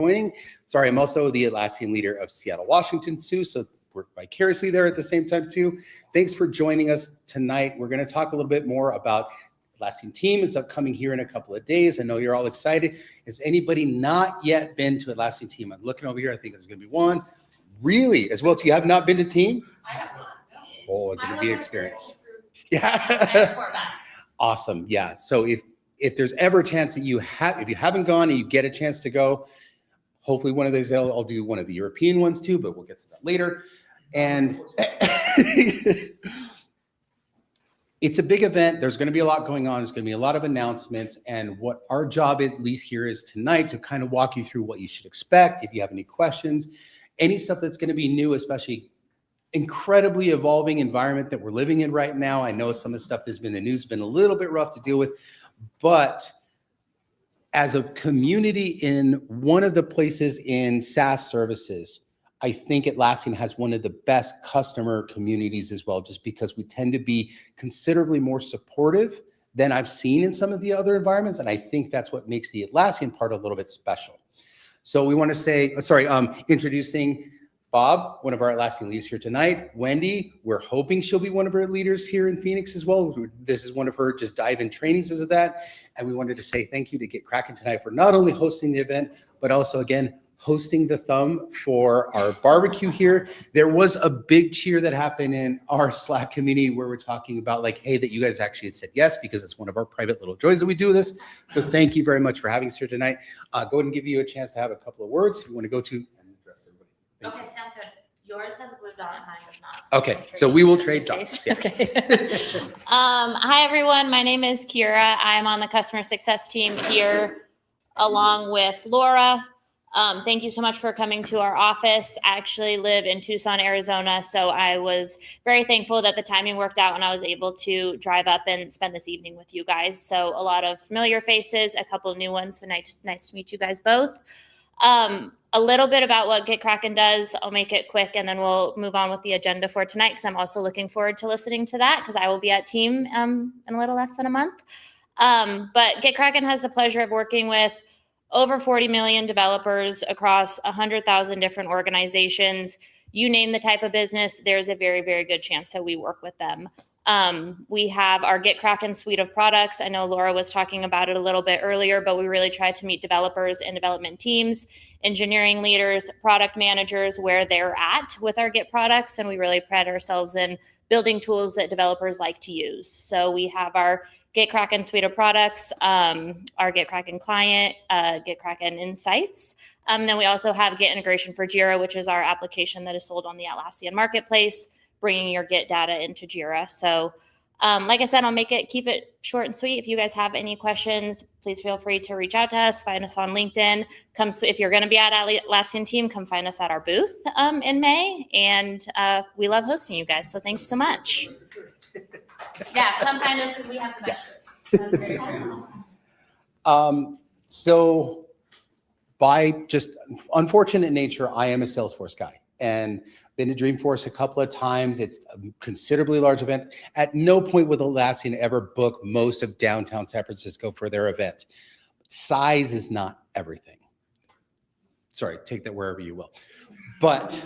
joining. Sorry, I'm also the Atlassian leader of Seattle, Washington too, so we're vicariously there at the same time too. Thanks for joining us tonight. We're going to talk a little bit more about Atlassian Team. It's upcoming here in a couple of days. I know you're all excited. Has anybody not yet been to Atlassian Team? I'm looking over here. I think there's going to be one. Really? As well, you have not been to Team? I have not. No. Oh, it's going to be an experience. Yeah. Awesome. Yeah. So if there's ever a chance that if you haven't gone and you get a chance to go, hopefully one of those, I'll do one of the European ones too, but we'll get to that later. And it's a big event. There's going to be a lot going on. There's going to be a lot of announcements. And what our job, at least here, is tonight to kind of walk you through what you should expect. If you have any questions, any stuff that's going to be new, especially incredibly evolving environment that we're living in right now. I know some of the stuff that's been in the news has been a little bit rough to deal with, but as a community in one of the places in SaaS services, I think Atlassian has one of the best customer communities as well, just because we tend to be considerably more supportive than I've seen in some of the other environments. And I think that's what makes the Atlassian part a little bit special. So we want to say, introducing Bob, one of our Atlassian leaders here tonight. Wendy, we're hoping she'll be one of our leaders here in Phoenix as well. This is one of her just dive-in trainings of that. And we wanted to say thank you to GitKraken tonight for not only hosting the event, but also, again, hosting the thumb for our barbecue here. There was a big cheer that happened in our Slack community where we're talking about like, hey, that you guys actually had said yes, because it's one of our private little joys that we do this. So thank you very much for having us here tonight. Go ahead and give you a chance to have a couple of words if you want to go to and address everybody. Okay, sounds good. Yours has a blue dot and mine does not. So okay, so we will trade dots. Yeah. Okay. Hi, everyone. My name is Kira. I'm on the customer success team here along with Laura. Thank you so much for coming to our office. I actually live in Tucson, Arizona, so I was very thankful that the timing worked out and I was able to drive up and spend this evening with you guys. So a lot of familiar faces, a couple of new ones, so nice to meet you guys both. A little bit about what GitKraken does. I'll make it quick and then we'll move on with the agenda for tonight because I'm also looking forward to listening to that because I will be at Team in a little less than a month. But GitKraken has the pleasure of working with over 40 million developers across 100,000 different organizations. You name the type of business, there's a very, very good chance that we work with them. We have our GitKraken suite of products. I know Laura was talking about it a little bit earlier, but we really try to meet developers and development teams, engineering leaders, product managers, where they're at with our Git products. And we really pride ourselves in building tools that developers like to use. So we have our GitKraken suite of products, our GitKraken client, GitKraken Insights. Then we also have Git integration for Jira, which is our application that is sold on the Atlassian marketplace, bringing your Git data into Jira. So like I said, I'll keep it short and sweet. If you guys have any questions, please feel free to reach out to us, find us on LinkedIn. If you're going to be at Atlassian Team, come find us at our booth in May. And we love hosting you guys. So thank you so much. Yeah, come find us because we have the best shirts. So by just unfortunate nature, I am a Salesforce guy and been to Dreamforce a couple of times. It's a considerably large event. At no point will Atlassian ever book most of downtown San Francisco for their event. Size is not everything. Sorry, take that wherever you will. But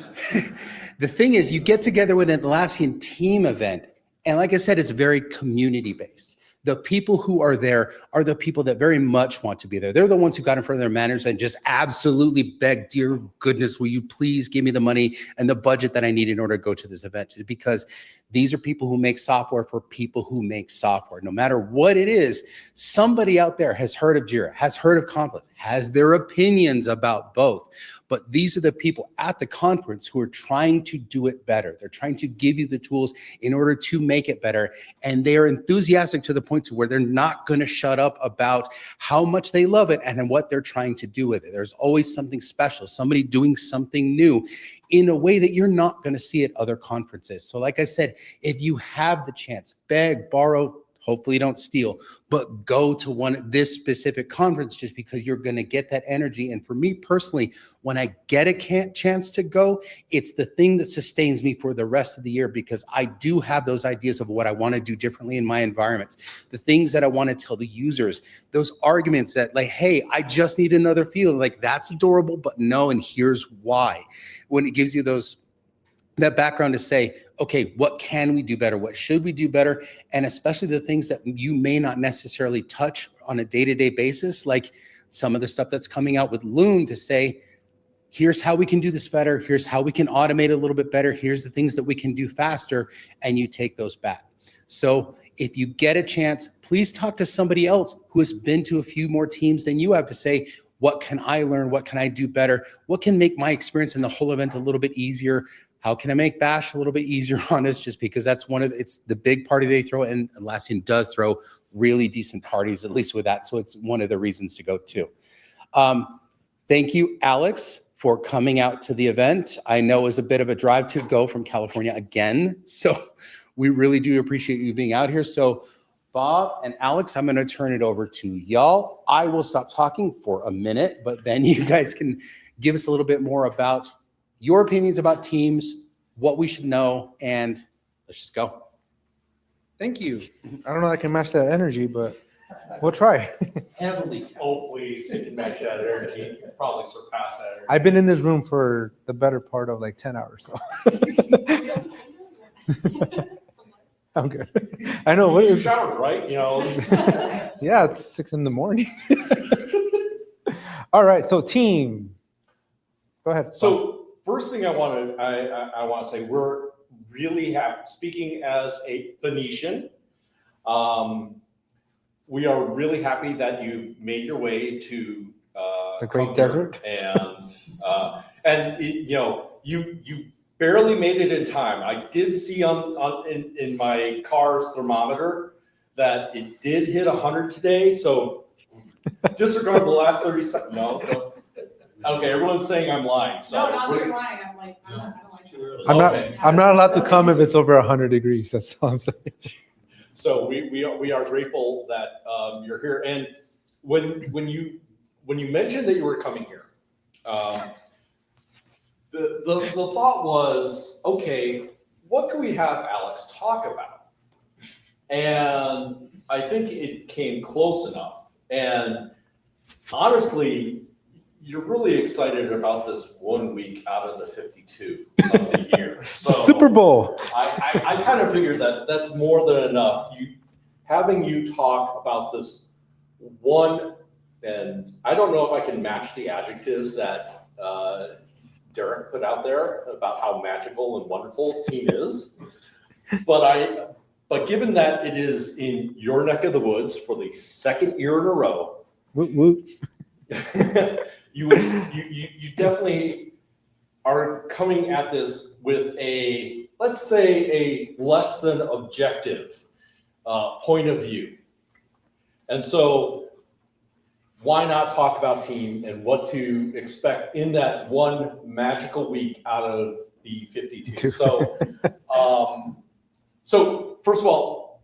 the thing is, you get together with an Atlassian Team event, and like I said, it's very community-based. The people who are there are the people that very much want to be there. They're the ones who got in front of their managers and just absolutely begged, dear goodness, will you please give me the money and the budget that I need in order to go to this event? Because these are people who make software for people who make software. No matter what it is, somebody out there has heard of Jira, has heard of Confluence, has their opinions about both. But these are the people at the conference who are trying to do it better. They're trying to give you the tools in order to make it better. And they are enthusiastic to the point to where they're not going to shut up about how much they love it and what they're trying to do with it. There's always something special, somebody doing something new in a way that you're not going to see at other conferences. So like I said, if you have the chance, beg, borrow, Hopefully you don't steal, but go to this specific conference just because you're going to get that energy. And for me personally, when I get a chance to go, it's the thing that sustains me for the rest of the year, because I do have those ideas of what I want to do differently in my environments, the things that I want to tell the users, those arguments that like, hey, I just need another field. Like, that's adorable, but no, and here's why. When it gives you that background to say, okay, what can we do better? What should we do better? And especially the things that you may not necessarily touch on a day-to-day basis, like some of the stuff that's coming out with Loom, to say, here's how we can do this better. Here's how we can automate a little bit better. Here's the things that we can do faster. And you take those back. So if you get a chance, please talk to somebody else who has been to a few more teams than you have, to say, what can I learn? What can I do better? What can make my experience in the whole event a little bit easier? How can I make Bash a little bit easier on us? Just because that's it's the big party they throw, and Atlassian does throw really decent parties, at least with that. So it's one of the reasons to go too. Thank you, Alex, for coming out to the event. I know it was a bit of a drive to go from California again. So we really do appreciate you being out here. So Bob and Alex, I'm going to turn it over to y'all. I will stop talking for a minute, but then you guys can give us a little bit more about your opinions about teams, what we should know, and let's just go. Thank you. I don't know if I can match that energy, but we'll try. Heavily. Oh, please, it can match that energy. Probably surpass that energy. I've been in this room for the better part of like 10 hours. So. I'm good. I know. What You is? showered, right? You know. Yeah, it's 6 a.m. All right. So team. Go ahead. So first thing I want to say, we're really happy. Speaking as a Phoenician, we are really happy that you've made your way to the Great Desert, and you barely made it in time. I did see in my car's thermometer that it did hit 100 today. So disregard the last 30 seconds. No. Okay, everyone's saying I'm lying. So No, not that you're lying. I'm like, I don't like it. I'm not allowed to come if it's over 100 degrees. That's all I'm saying. So we are grateful that you're here. And when you mentioned that you were coming here, the thought was, okay, what can we have Alex talk about? And I think it came close enough. And honestly, you're really excited about this 1 week out of the 52 of the year. So Super Bowl. I kind of figured that that's more than enough. Having you talk about this one, and I don't know if I can match the adjectives that Derek put out there about how magical and wonderful Team is, but given that it is in your neck of the woods for the second year in a row, Woot, woot. you definitely are coming at this with let's say a less than objective point of view. And so why not talk about Team and what to expect in that one magical week out of the 52? So, so first of all,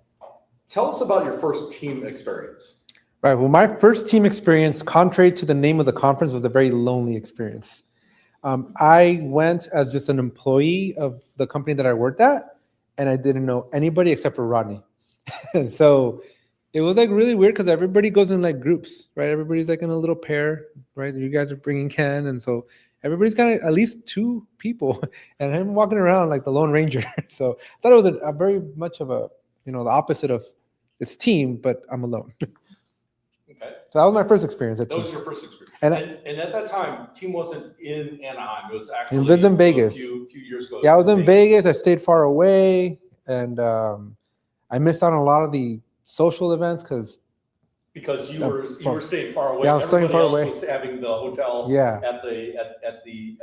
tell us about your first Team experience. Right. Well, my first team experience, contrary to the name of the conference, was a very lonely experience. I went as just an employee of the company that I worked at, and I didn't know anybody except for Rodney. And so it was like really weird because everybody goes in like groups, right? Everybody's like in a little pair, right? You guys are bringing Ken, and so everybody's got at least 2 people, and I'm walking around like the Lone Ranger. So I thought it was a very much of the opposite of it's team, but I'm alone. Okay. So that was my first experience at That Team. was your first experience. And And at that time, Team wasn't in Anaheim. It was actually It was in Vegas. a few years ago. Yeah, I was in Vegas. I stayed far away, and I missed out on a lot of the social events because you were staying far away. Yeah, I was staying far away. Everybody else was having the hotel Yeah. at the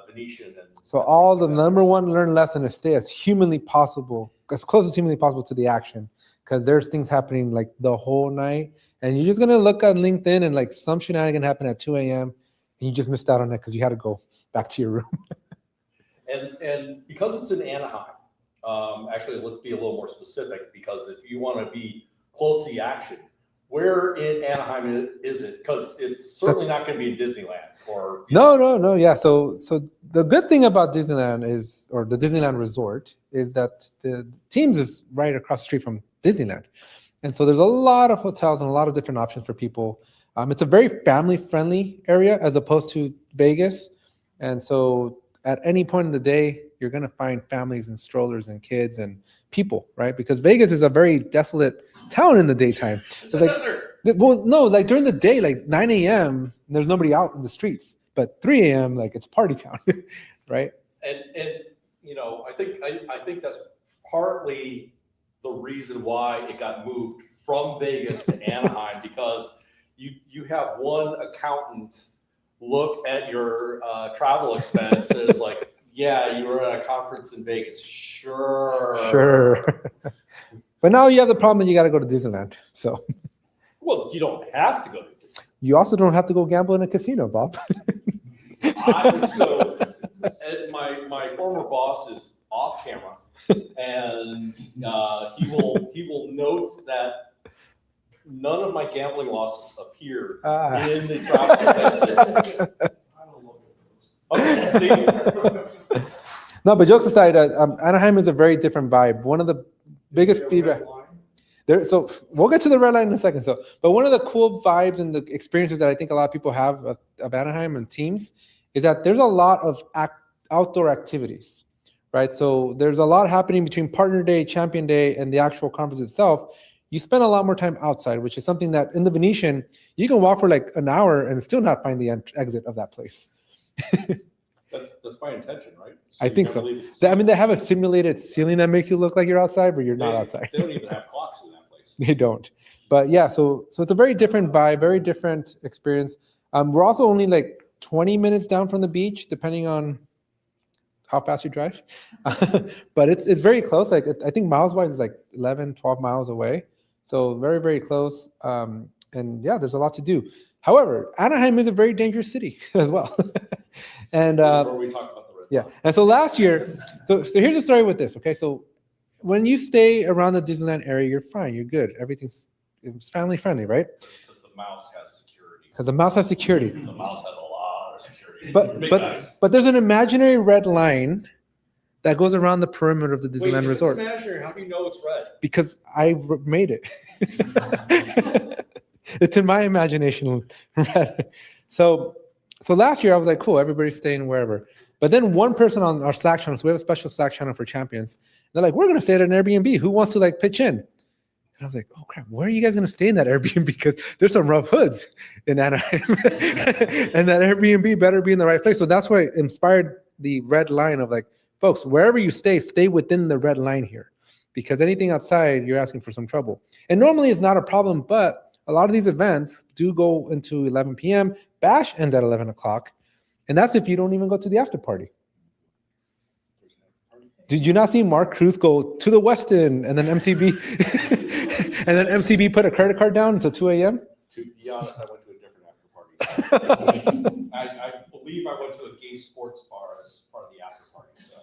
Venetian. And So all the number one learned lesson is stay as humanly possible, as close as humanly possible to the action, because there's things happening like the whole night, and you're just gonna look on LinkedIn and like some shenanigan happened at 2 a.m. and you just missed out on it because you had to go back to your room. And because it's in Anaheim, actually, let's be a little more specific, because if you want to be close to the action, where in Anaheim is it? Because it's certainly not going to be in Disneyland or. No. Yeah. So the good thing about Disneyland is, or the Disneyland Resort, is that the Teams is right across the street from Disneyland. And so there's a lot of hotels and a lot of different options for people. It's a very family-friendly area as opposed to Vegas. And so at any point in the day, you're going to find families and strollers and kids and people, right? Because Vegas is a very desolate town in the daytime. It's a desert. Well, no, like during the day, like 9 a.m., there's nobody out in the streets. But 3 a.m., like it's party town, right? And you know, I think that's partly the reason why it got moved from Vegas to Anaheim, because you have one accountant look at your travel expenses like, yeah, you were at a conference in Vegas. Sure. But now you have the problem that you got to go to Disneyland. So. Well, you don't have to go to Disneyland. You also don't have to go gamble in a casino, Bob. My former boss is off camera, and he will note that none of my gambling losses appear in the travel expenses. Okay, see? No, but jokes aside, Anaheim is a very different vibe. One of the biggest feedback. So we'll get to the red line in a second. But one of the cool vibes and the experiences that I think a lot of people have of Anaheim and Teams is that there's a lot of outdoor activities, right? So there's a lot happening between Partner Day, Champion Day, and the actual conference itself. You spend a lot more time outside, which is something that in the Venetian, you can walk for like an hour and still not find the exit of that place. That's my intention, right? I think so. I mean, they have a simulated ceiling that makes you look like you're outside, but you're not outside. They don't even have clocks in that place. They don't. But yeah, so it's a very different vibe, very different experience. We're also only like 20 minutes down from the beach, depending on how fast you drive. But it's very close. Like I think miles-wise, it's like 11, 12 miles away. So very, very close. And yeah, there's a lot to do. However, Anaheim is a very dangerous city as well. And where we talked about the red yeah, line. and so last year, so here's the story with this. Okay, so when you stay around the Disneyland area, you're fine, you're good. It's family friendly, right? Because the mouse has security. Because the mouse has security. The mouse has a lot of security. But there's an imaginary red line that goes around the perimeter of the Disneyland Resort. It's imaginary. How do you know it's red? Because I made it. It's in my imagination red. So last year I was like, cool, everybody's staying wherever. But then one person on our Slack channel, so we have a special Slack channel for champions. They're like, we're going to stay at an Airbnb. Who wants to like pitch in? And I was like, oh crap, where are you guys going to stay in that Airbnb? Because there's some rough hoods in Anaheim. And that Airbnb better be in the right place. So that's why it inspired the red line of like, folks, wherever you stay within the red line here. Because anything outside, you're asking for some trouble. And normally it's not a problem, but a lot of these events do go into 11 p.m. Bash ends at 11 o'clock. And that's if you don't even go to the after party. Did you not see Mark Cruz go to the Westin and then MCB and then MCB put a credit card down until 2 a.m.? To be honest, I went to a different after party. I believe I went to a gay sports bar as part of the after party. So.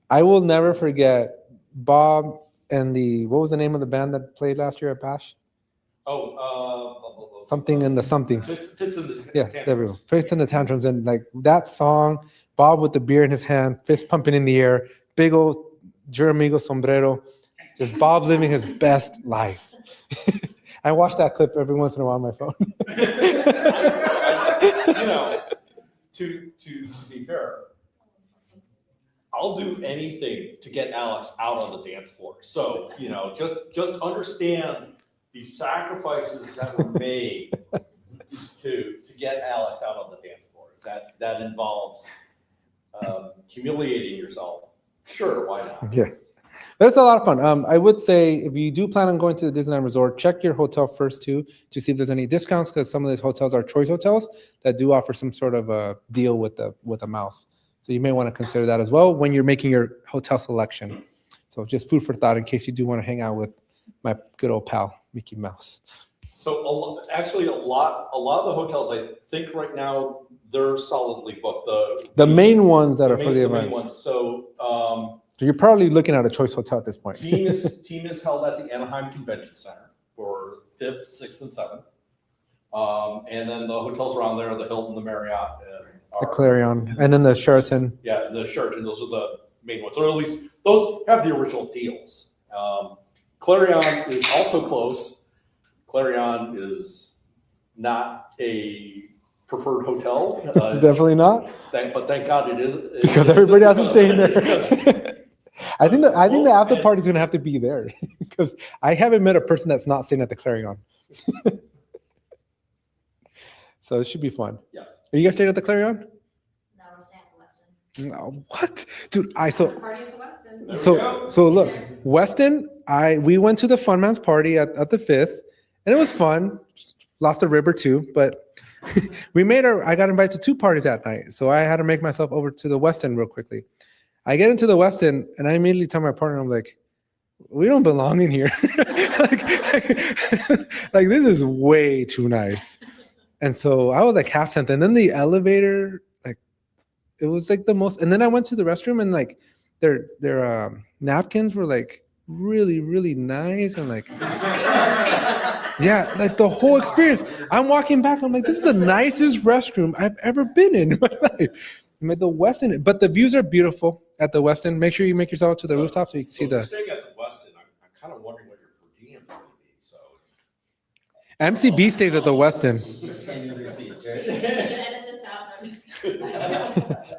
I will never forget Bob and what was the name of the band that played last year at Bash? Something in the something. Fits in the yeah, tantrums. There we go. Fits in the tantrums. And like that song, Bob with the beer in his hand, fist pumping in the air, big old Jeremigo sombrero, just Bob living his best life. I watch that clip every once in a while on my phone. You know, to be fair, I'll do anything to get Alex out on the dance floor. So, you know, just understand the sacrifices that were made to get Alex out on the dance floor. That involves humiliating yourself. Sure, why not? Yeah. That's a lot of fun. I would say if you do plan on going to the Disneyland Resort, check your hotel first too to see if there's any discounts, because some of these hotels are choice hotels that do offer some sort of a deal with a mouse. So you may want to consider that as well when you're making your hotel selection. So just food for thought in case you do want to hang out with my good old pal, Mickey Mouse. So actually a lot of the hotels, I think right now, they're solidly booked. The main ones that are for the main events. ones. So So you're probably looking at a choice hotel at this point. Team is held at the Anaheim Convention Center for 5th, 6th, and 7th. And then the hotels around there are the Hilton, the Marriott, and The Clarion, and then the Sheraton. yeah, the Sheraton. Those are the main ones, or at least those have the original deals. Clarion is also close. Clarion is not a preferred hotel. Definitely not. But thank God it is. Because everybody else is staying there. Because I think the close, after and- party is gonna have to be there because I haven't met a person that's not staying at the Clarion. So it should be fun. Yes. Are you guys staying at the Clarion? No, we're staying at the Westin. No, what, dude? Party at the Westin. There we So go. look, Weston. We went to the Fun Man's party at the 5th, and it was fun. Lost a rib or two, but I got invited to 2 parties that night, so I had to make myself over to the Westin real quickly. I get into the Westin, and I immediately tell my partner, I'm like, we don't belong in here. like this is way too nice. And so I was like half tempted. And then the elevator, like it was like the most. And then I went to the restroom, and like their napkins were like really, really nice, and like yeah, like the whole experience. I'm walking back, I'm like, this is the nicest restroom I've ever been in my life. I'm at the Westin, but the views are beautiful at the Westin. Make sure you make yourself to the rooftop so you can see if you're the staying at the Westin, I'm kind of wondering what your per diem is going to be. So MCB stays at the Westin. You edit this out. I'm just-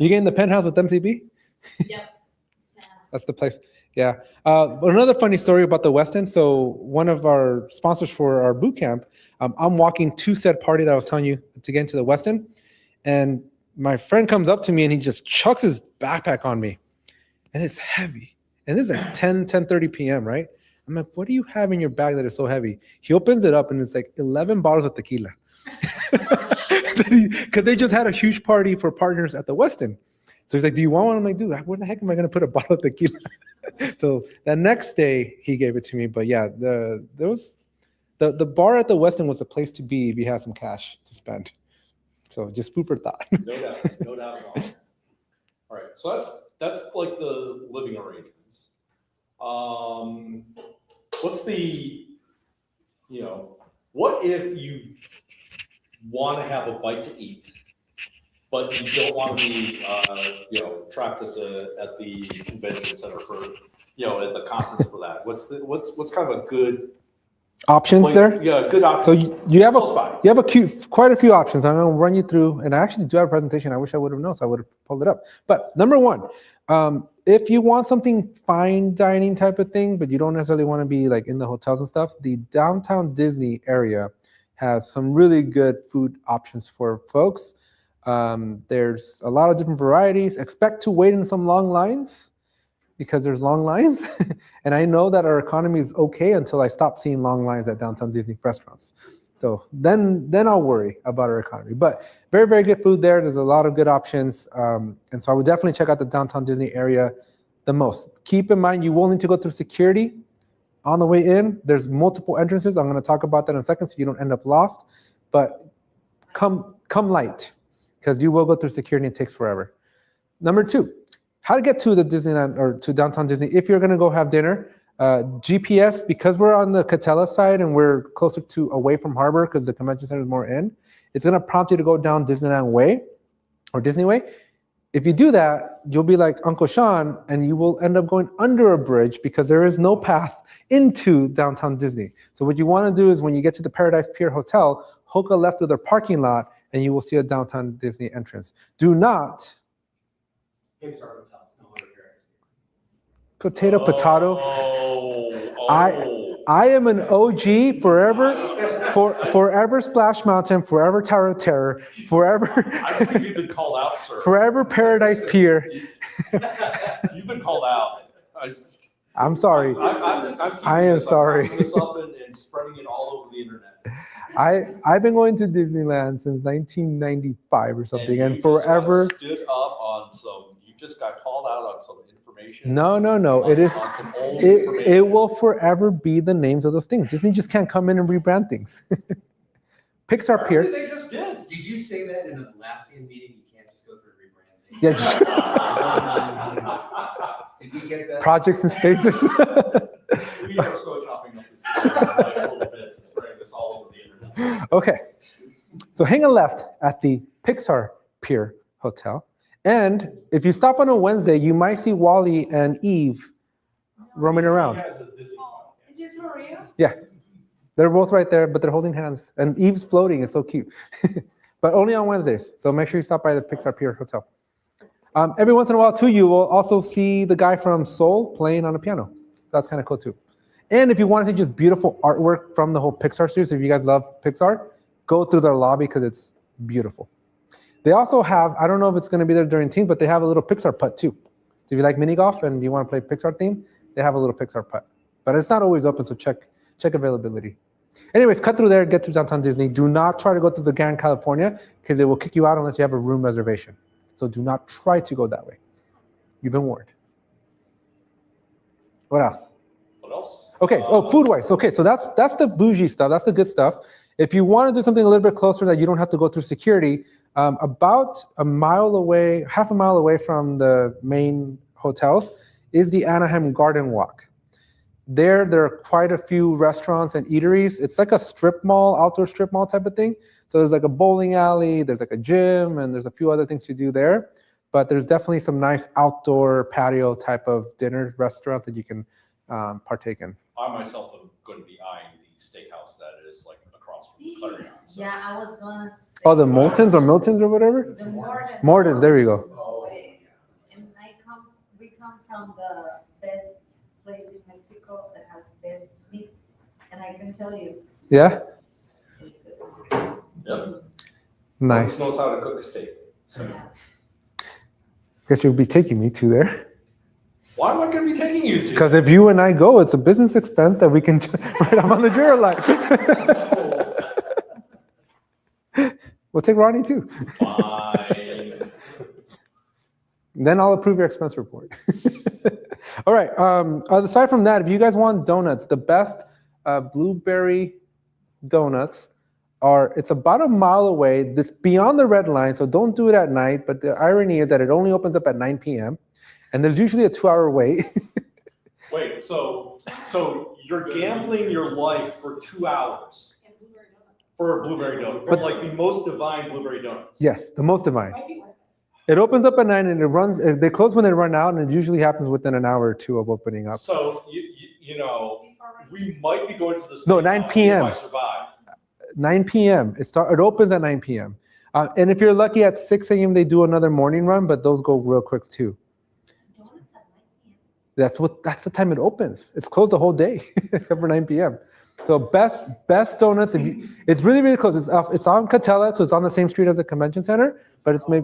You getting the penthouse with MCB? Yep. That's the place. Yeah. Another funny story about the Westin. So one of our sponsors for our boot camp, I'm walking to said party that I was telling you to get into the Westin, and my friend comes up to me and he just chucks his backpack on me, and it's heavy. And this is like 10:30 p.m. Right? I'm like, what do you have in your bag that is so heavy? He opens it up and it's like 11 bottles of tequila. Because they just had a huge party for partners at the Westin. So he's like, do you want one? I'm like, dude, where the heck am I going to put a bottle of tequila? So the next day he gave it to me. But yeah, the bar at the Westin was a place to be if you had some cash to spend. So just food for thought. no doubt at all. All right, so that's like the living arrangements. What's the, what if you want to have a bite to eat, but you don't want to be, trapped at the convention center for, at the conference for that? What's kind of a good Options place? there? Yeah, good option. So you have Close by. quite a few options. I'm going to run you through, and I actually do have a presentation. I wish I would have known, so I would have pulled it up. But number one, if you want something fine dining type of thing, but you don't necessarily want to be like in the hotels and stuff, the downtown Disney area has some really good food options for folks. There's a lot of different varieties. Expect to wait in some long lines because there's long lines. And I know that our economy is okay until I stop seeing long lines at downtown Disney restaurants. So then I'll worry about our economy. But very, very good food there. There's a lot of good options. And so I would definitely check out the downtown Disney area the most. Keep in mind, you will need to go through security on the way in. There's multiple entrances. I'm going to talk about that in a second so you don't end up lost. But come light, because you will go through security and it takes forever. Number two, how to get to the Disneyland or to downtown Disney if you're going to go have dinner. GPS, because we're on the Catella side and we're closer to away from Harbor because the convention center is more in, it's going to prompt you to go down Disneyland Way or Disney Way. If you do that, you'll be like Uncle Sean and you will end up going under a bridge because there is no path into downtown Disney. So what you want to do is when you get to the Paradise Pier Hotel, hook a left of their parking lot and you will see a downtown Disney entrance. Do not potato. I am an OG forever Splash Mountain, forever Tower of Terror, forever. I think you've been called out, sir. Forever Paradise Pier. You've been called out. I'm sorry. I am sorry. I'm this up and spreading it all over the internet. I've been going to Disneyland since 1995 or something, and you forever. Just stood up on some. You just got called out on some information. No. It is. On some old It information. will forever be the names of those things. Disney just can't come in and rebrand things. Pixar Pier. They just did. Did you say that in an Atlassian meeting? You can't just go through rebranding. Yeah. Did we get that. projects and stages. We are so chopping up this nice little bits and spreading this all over the internet. Okay, so hang a left at the Pixar Pier Hotel. And if you stop on a Wednesday, you might see Wally and Eve roaming around. He has a Disney Oh, is it for real? Yeah, they're both right there, but they're holding hands. And Eve's floating, it's so cute. But only on Wednesdays, so make sure you stop by the Pixar Pier Hotel. Every once in a while, too, you will also see the guy from Soul playing on a piano. That's kind of cool, too. And if you want to see just beautiful artwork from the whole Pixar series, if you guys love Pixar, go through their lobby because it's beautiful. They also have, I don't know if it's going to be there during Teams, but they have a little Pixar putt too. So if you like mini golf and you want to play Pixar theme, they have a little Pixar putt. But it's not always open, so check availability. Anyways, cut through there, get to downtown Disney. Do not try to go through the Grand California because they will kick you out unless you have a room reservation. So do not try to go that way. You've been warned. What else? What else? Okay, food-wise. Okay, so that's the bougie stuff. That's the good stuff. If you want to do something a little bit closer that you don't have to go through security, about a mile away, half a mile away from the main hotels is the Anaheim Garden Walk. There are quite a few restaurants and eateries. It's like a strip mall, outdoor strip mall type of thing. So there's like a bowling alley, there's like a gym, and there's a few other things to do there. But there's definitely some nice outdoor patio type of dinner restaurants that you can partake in. I myself am going to be eyeing the steakhouse that is like across from Clarion. So. Yeah, I was gonna say. Oh, the Moultons or Miltons or whatever? The Morden. Mordens, there you go. And we come from the best place in Mexico that has best meat, and I can tell you, Yeah? it's good. Yep. Nice. Knows how to cook a steak. So. Yeah. Guess you'll be taking me to there. Why am I going to be taking you to? Because if you and I go, it's a business expense that we can write off on the Jira Life. We'll take Ronnie too. Fine. Then I'll approve your expense report. All right. Aside from that, if you guys want donuts, the best blueberry donuts it's about a mile away. This beyond the red line, so don't do it at night. But the irony is that it only opens up at 9 p.m. and there's usually a 2-hour wait. Wait, so you're gambling your life for 2 hours And blueberry donuts. for a blueberry donut, for like the most divine blueberry donuts. Yes, the most divine. Might be worth it. It opens up at 9 and it runs. They close when they run out, and it usually happens within an hour or two of opening up. So you know, we might be going to this. No, 9 p.m. If I survive. 9 p.m. It opens at 9 p.m. And if you're lucky, at 6 a.m. they do another morning run, but those go real quick too. Donuts at 9 p.m. That's the time it opens. It's closed the whole day except for 9 p.m. So best donuts. It's really, really close. It's on Catella, so it's on the same street as the convention center, but it's made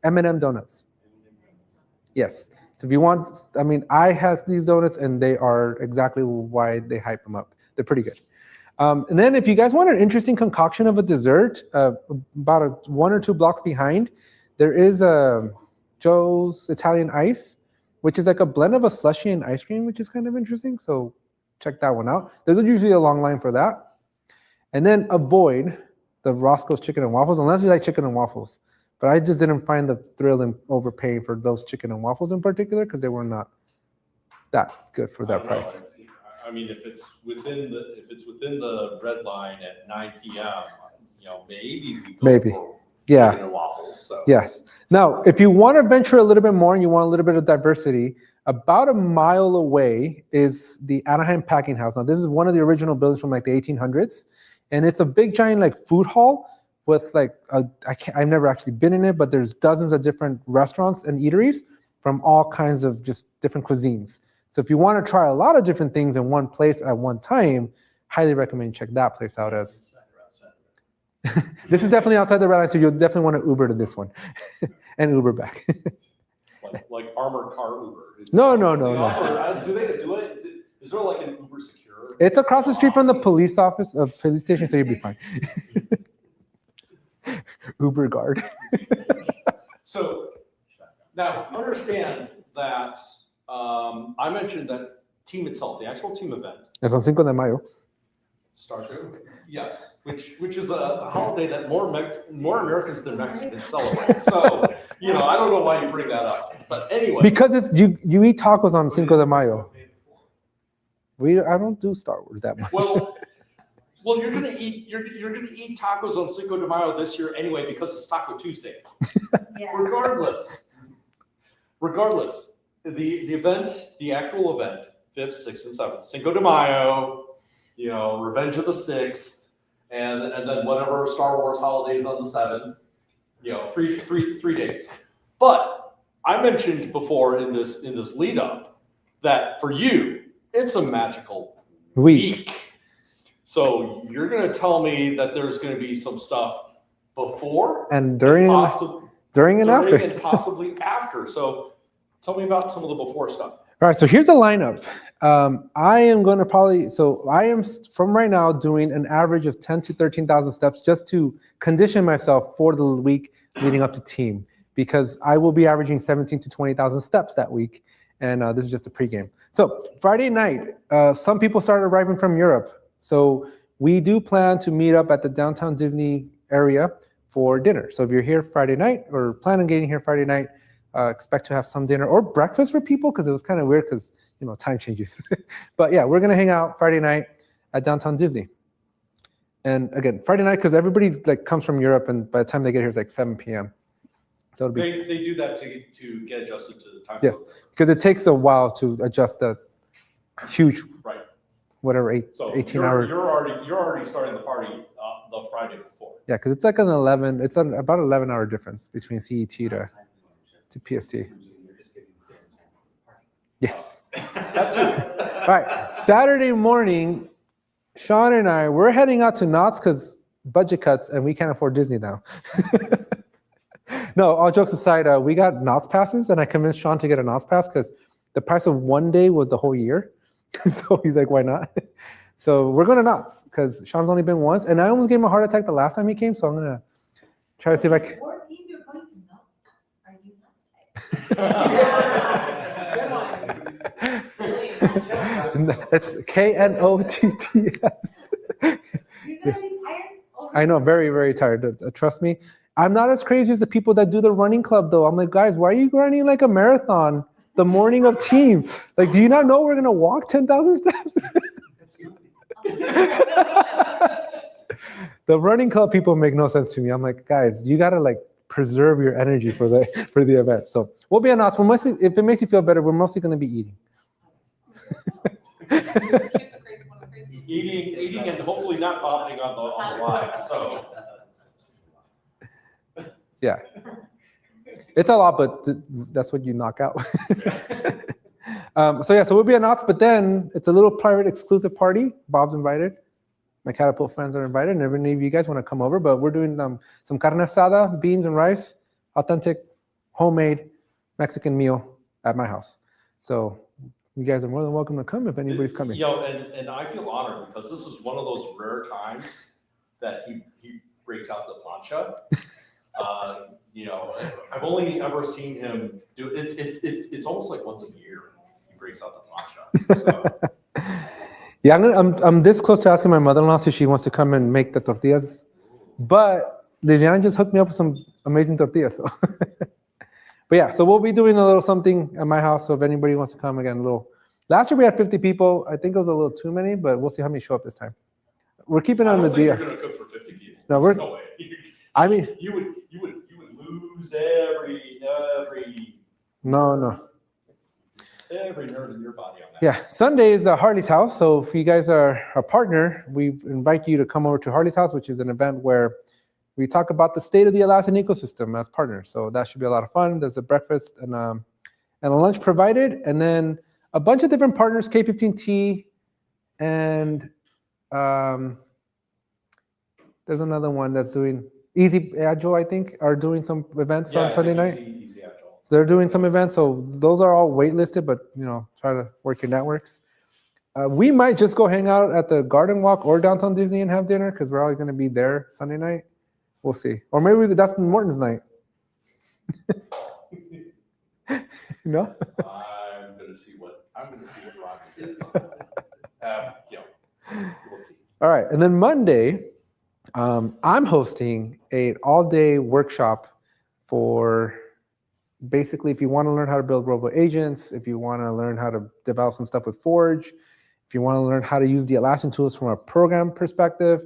M&M Donuts. Yes. So if you want, I have these donuts and they are exactly why they hype them up. They're pretty good. And then if you guys want an interesting concoction of a dessert, about 1 or 2 blocks behind, there is Joe's Italian Ice, which is like a blend of a slushie and ice cream, which is kind of interesting. So check that one out. There's usually a long line for that. And then avoid the Roscoe's Chicken and Waffles, unless you like chicken and waffles. But I just didn't find the thrill in overpaying for those chicken and waffles in particular because they were not that good for that price. I mean, if it's within the red line at 9 p.m., maybe we go Maybe. for Yeah. chicken and waffles. So. Yes. Now, if you want to venture a little bit more and you want a little bit of diversity, about a mile away is the Anaheim Packing House. Now, this is one of the original buildings from like the 1800s, and it's a big giant like food hall with like I've never actually been in it, but there's dozens of different restaurants and eateries from all kinds of just different cuisines. So if you want to try a lot of different things in one place at one time, highly recommend check that place out. As this is definitely outside the red line, so you'll definitely want to Uber to this one and Uber back. like armored car Uber. No. Do they do it? Is there like an Uber secure? It's across the street from the police office of police station, so you'll be fine. Uber guard. So now understand that I mentioned that team itself, the actual team event. Es el 5 de mayo. Star Trek. Yes, which is a holiday that more Americans than Mexicans celebrate. So, I don't know why you bring that up. But anyway. Because it's you eat tacos on Cinco de Mayo. I don't do Star Wars that much. Well, you're gonna eat tacos on Cinco de Mayo this year anyway because it's Taco Tuesday. Yeah. Regardless, the event, the actual event, 5th, 6th, and 7th, Cinco de Mayo, Revenge of the 6th, and then whatever Star Wars holidays on the 7th, 3 days. But I mentioned before in this lead up that for you, it's a magical week. So you're going to tell me that there's going to be some stuff before and during and after. And possibly after. So tell me about some of the before stuff. All right, so here's the lineup. I am going to from right now doing an average of 10 to 13,000 steps just to condition myself for the week leading up to team, because I will be averaging 17 to 20,000 steps that week. And this is just a pregame. So Friday night, some people started arriving from Europe. So we do plan to meet up at the downtown Disney area for dinner. So if you're here Friday night or plan on getting here Friday night, expect to have some dinner or breakfast for people, because it was kind of weird because time changes. But yeah, we're gonna hang out Friday night at downtown Disney. And again, Friday night, because everybody comes from Europe, and by the time they get here, it's like 7 p.m. So it'll be, they do that to get adjusted to the time. Yes, because it takes a while to adjust the huge, right, whatever, 18 hour. You're already starting the party the Friday before. Yeah, because it's like about 11-hour difference between CET to PST. Yes. All right, Saturday morning, Sean and we're heading out to Knott's because budget cuts and we can't afford Disney now. No, all jokes aside, we got Knott's passes, and I convinced Sean to get a Knott's pass because the price of one day was the whole year. So he's like, why not? So we're going to Knott's because Sean's only been once, and I almost gave him a heart attack the last time he came, so I'm going to try to see if I can. What team you're going to Knott's? Are you Knott's? It's KNOTTS. You're gonna be tired. I know, very, very tired. Trust me. I'm not as crazy as the people that do the running club, though. I'm like, guys, why are you running like a marathon the morning of team? Like, do you not know we're going to walk 10,000 steps? The running club people make no sense to me. I'm like, guys, you got to preserve your energy for the event. So we'll be announced. If it makes you feel better, we're mostly going to be eating. Eating and hopefully not vomiting on the live. So. Yeah, it's a lot, but that's what you knock out. So we'll be at Knott's, but then it's a little private exclusive party. Bob's invited. My Catapult friends are invited, and if any of you guys want to come over, but we're doing some carne asada, beans and rice, authentic, homemade Mexican meal at my house. So you guys are more than welcome to come if anybody's coming. And I feel honored because this is one of those rare times that he breaks out the plancha. I've only ever seen him do it. It's almost like once a year he breaks out the plancha. So. Yeah, I'm this close to asking my mother-in-law if she wants to come and make the tortillas, but Liliana just hooked me up with some amazing tortillas. So. But yeah, so we'll be doing a little something at my house. So if anybody wants to come again, last year we had 50 people. I think it was a little too many, but we'll see how many show up this time. We're keeping on the deal. You're going to cook for 50 people. No, There's no way. I mean, you would lose every nerve in your body on that. Yeah, Sunday is Harley's house. So if you guys are a partner, we invite you to come over to Harley's house, which is an event where we talk about the state of the Atlassian ecosystem as partners. So that should be a lot of fun. There's a breakfast and a lunch provided, and then a bunch of different partners, K15T, and there's another one that's doing Easy Agile, I think, are doing some events on Sunday night. Easy Agile. So they're doing some events. So those are all waitlisted, but try to work your networks. We might just go hang out at the Garden Walk or downtown Disney and have dinner because we're all going to be there Sunday night. We'll see. Or maybe that's Morton's night. No? I'm going to see what Rocky says. We'll see. All right, and then Monday, I'm hosting an all-day workshop for basically if you want to learn how to build robo agents, if you want to learn how to develop some stuff with Forge, if you want to learn how to use the Atlassian tools from a program perspective,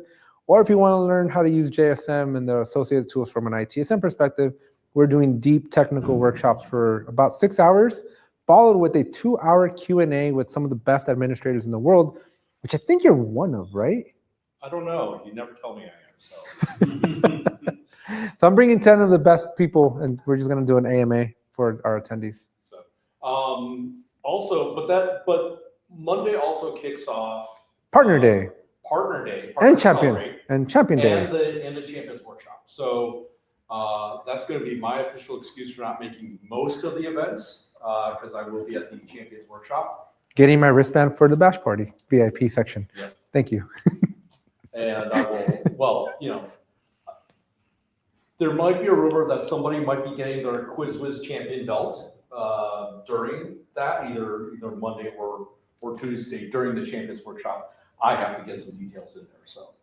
or if you want to learn how to use JSM and the associated tools from an ITSM perspective, we're doing deep technical workshops for about 6 hours, followed with a 2-hour Q&A with some of the best administrators in the world, which I think you're one of, right? I don't know. You never tell me I am. So, So I'm bringing 10 of the best people, and we're just going to do an AMA for our attendees. so also, but Monday also kicks off Partner Day Partner Day, and Partner Champion Accelerate, and Champion Day. and the Champions Workshop. So that's going to be my official excuse for not making most of the events because I will be at the Champions Workshop. Getting my wristband for the bash party VIP section. Yeah. Thank you. And I will, well, you know, there might be a rumor that somebody might be getting their Quiz Whiz champion belt during that, either Monday or Tuesday during the Champions Workshop. I have to get some details in there, so.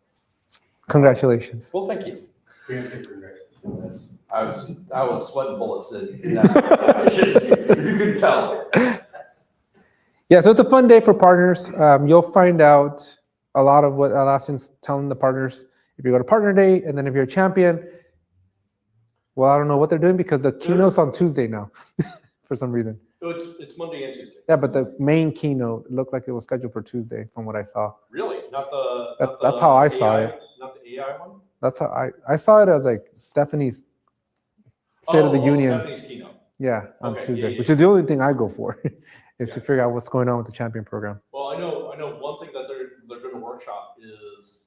Congratulations. Well, thank you. I was sweating bullets in that. If you could tell. Yeah, so it's a fun day for partners. You'll find out a lot of what Atlassian's telling the partners if you go to Partner Day, and then if you're a champion, well, I don't know what they're doing because the keynote's on Tuesday now for some reason. It's Monday and Tuesday. Yeah, but the main keynote looked like it was scheduled for Tuesday from what I saw. Really? That's how I saw it. Not the AI one? That's how I saw it as like Stephanie's State of the Union. Stephanie's keynote. Yeah, on Okay, Tuesday, yeah. which is the only thing I go for, is to Yeah. figure out what's going on with the champion program. Well, I know one thing that they're going to workshop is,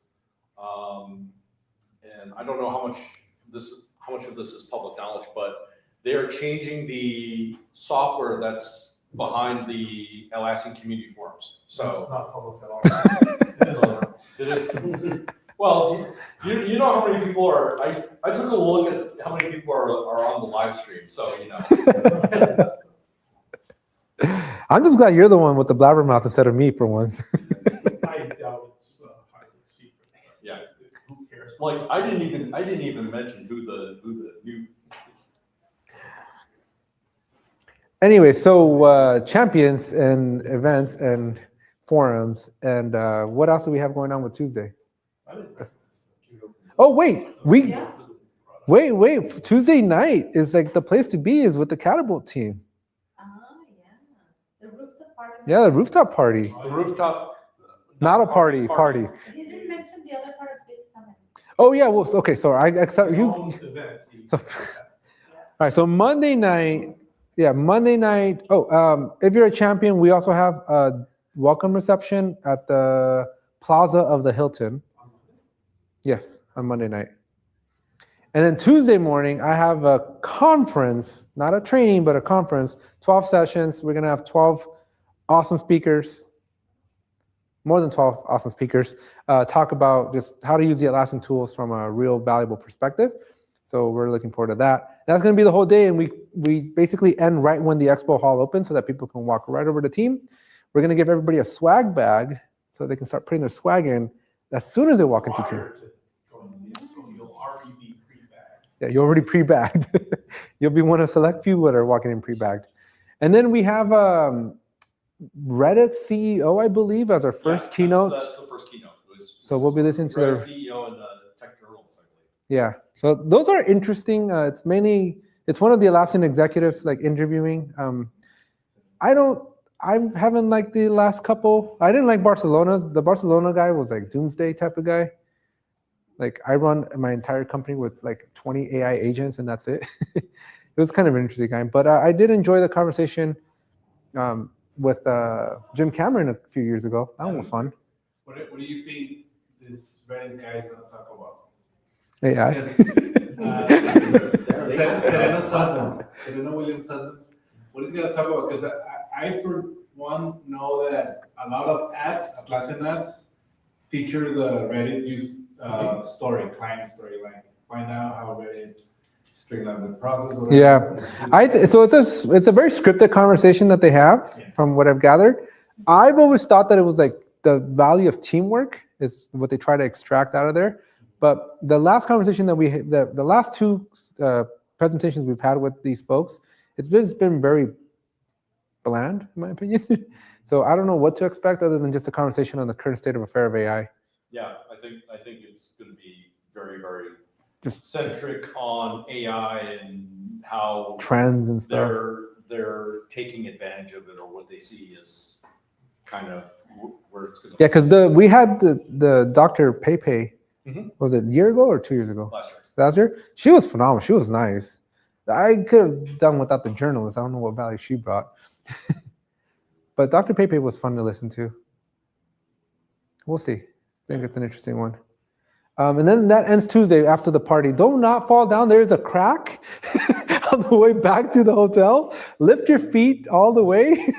and I don't know how much of this is public knowledge, but they are changing the software that's behind the Atlassian community forums. So It's not public at all. it is. Well, you know how many people are. I took a look at how many people are on the live stream. So you know. I'm just glad you're the one with the blabbermouth instead of me for once. I doubt it's highly secret. Yeah. Who cares? Like I didn't even mention who the new. Anyway, so champions and events and forums, and what else do we have going on with Tuesday? I didn't. Oh, wait, Yeah. wait. Tuesday night is like the place to be is with the Catapult team. Yeah. The rooftop party. Yeah, the rooftop party. The rooftop. Not a party. You didn't mention the other part of Big Summit. Oh yeah, well, okay, so I accept you. Own event. So, all right, so Monday night. Oh, if you're a champion, we also have a welcome reception at the Plaza of the Hilton. Yes, on Monday night. And then Tuesday morning, I have a conference, not a training, but a conference, 12 sessions. We're going to have 12 awesome speakers, more than 12 awesome speakers, talk about just how to use the Atlassian tools from a real valuable perspective. So we're looking forward to that. That's going to be the whole day, and we basically end right when the expo hall opens so that people can walk right over to Team. We're going to give everybody a swag bag so they can start putting their swag in as soon as they walk into Team. You'll already be pre-bagged. Yeah, you're already pre-bagged. You'll be one of select few that are walking in pre-bagged. And then we have Reddit CEO, I believe, as our first keynote. That's the first keynote. So we'll be listening to Reddit their CEO and Tech Journals, I believe. Yeah, so those are interesting. It's one of the Atlassian executives like interviewing. I haven't liked the last couple. I didn't like Barcelona's. The Barcelona guy was like doomsday type of guy. Like I run my entire company with like 20 AI agents and that's it. It was kind of an interesting guy, but I did enjoy the conversation with Jim Cameron a few years ago. That one was fun. What do you think this Reddit guy is going to talk about? AI. Serena's husband, Serena Williams' husband. What is he going to talk about? Because I, for one, know that a lot of ads, Atlassian ads, feature the Reddit use story, client story, like find out how Reddit streamlined the process. Whatever. Yeah, so it's a very scripted conversation that they have, Yeah. from what I've gathered. I've always thought that it was like the value of teamwork is what they try to extract out of there. But the last conversation that the last two presentations we've had with these folks, it's been very bland, in my opinion. So I don't know what to expect other than just a conversation on the current state of affair of AI. Yeah, I think it's going to be very, very Just centric on AI and how trends and stuff. they're taking advantage of it, or what they see is kind of where it's going to. Yeah, because we had the Dr. Pepe, was it a year ago or 2 years ago? Last year. Last year? She was phenomenal. She was nice. I could have done without the journalist. I don't know what value she brought. But Dr. Pepe was fun to listen to. We'll see. I think it's an interesting one. And then that ends Tuesday after the party. Do not fall down. There's a crack on the way back to the hotel. Lift your feet all the way.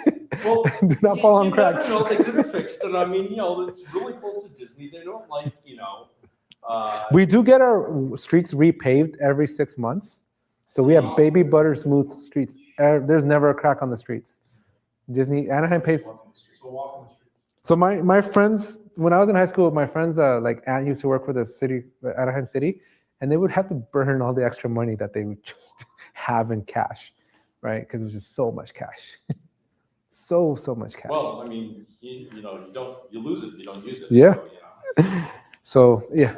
Well, do not fall on cracks. You never know, they could have fixed it. I mean, it's really close to Disney. They don't like, we do get our streets repaved every 6 months. So we have baby butter smooth streets. There's never a crack on the streets. Anaheim pays. So my friends, when I was in high school, my friends, like aunt used to work for the city, Anaheim City, and they would have to burn all the extra money that they would just have in cash, right? Because it was just so much cash. so much cash. Well, I mean, you lose it if you don't use it. Yeah. So, So yeah.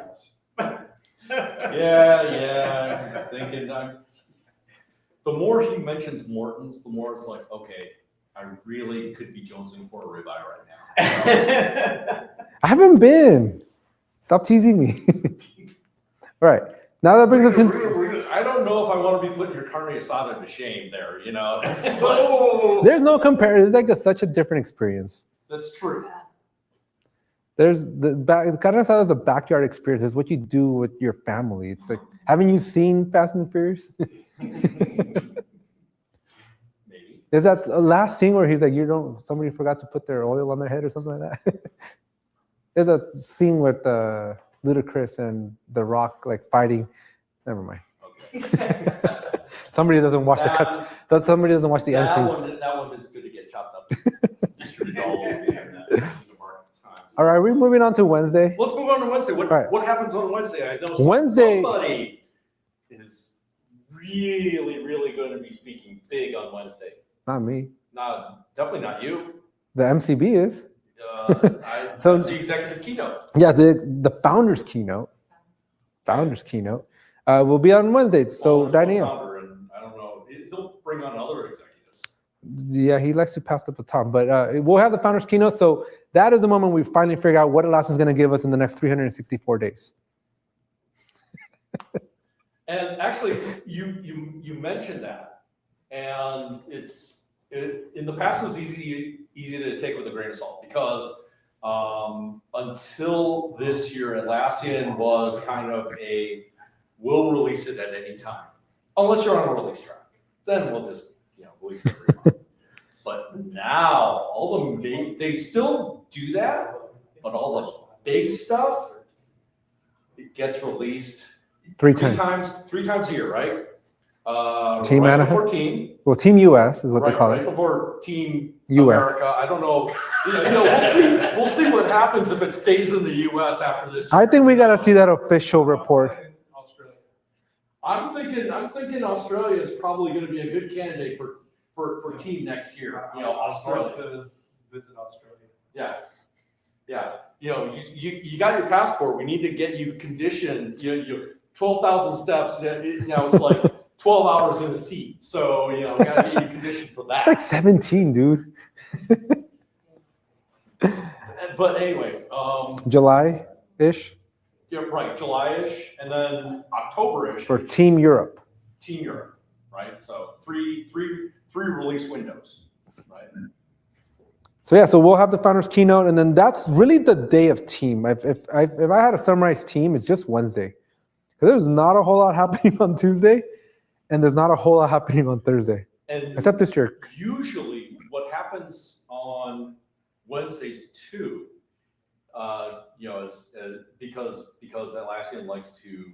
Yeah. I'm thinking, the more he mentions Morton's, the more it's like, okay, I really could be jonesing for a ribeye right now. I haven't been. Stop teasing me. All right. Now that brings us in. I don't know if I want to be putting your carne asada to shame there, It's like, There's no comparison. It's like such a different experience. that's true. There's the carne asada is a backyard experience. It's what you do with your family. It's like, haven't you seen Fast and Furious? Maybe. There's that last scene where he's like, somebody forgot to put their oil on their head or something like that. There's a scene with Ludacris and The Rock like fighting. Never mind. Okay. Somebody doesn't watch the cuts. Somebody doesn't watch the end scenes. That one is good to get chopped up. Distributed all over the internet. All right, we're moving on to Wednesday. Let's move on to Wednesday. What happens on Wednesday? I know Wednesday. Somebody is really, really going to be speaking big on Wednesday. Not me. Definitely not you. The MCB is. So it's the executive keynote. Yeah, the founders keynote. Founders keynote will be on Wednesday. So 9 a.m. And I don't know. He'll bring on other executives. Yeah, he likes to pass the baton, but we'll have the founders keynote. So that is the moment we finally figure out what Atlassian is going to give us in the next 364 days. And actually, you mentioned that, and in the past it was easy to take with a grain of salt, because until this year, Atlassian was kind of we'll release it at any time, unless you're on a release track. Then we'll just release it every month. But now all of them they still do that, but all the big stuff, it gets released three times a year, right? Team right Anaheim? before Team. Well, Team US is what they call Right it. before Team US. America. I don't know. We'll see what happens if it stays in the US after this. I think we got to see that official report. I'm thinking Australia is probably going to be a good candidate for Team next year. Australia. To visit Australia. Yeah. You got your passport. We need to get you conditioned. You 12,000 steps. Now it's like 12 hours in a seat. So got to get you conditioned for that. It's like 17, dude. But anyway, July-ish yeah, right, July-ish, and then October-ish for Team Europe. Team Europe, right? So three release windows, right? So we'll have the founders keynote, and then that's really the day of Team. If I had to summarize Team, it's just Wednesday, because there's not a whole lot happening on Tuesday, and there's not a whole lot happening on Thursday, And except this year. usually what happens on Wednesdays too, is because Atlassian likes to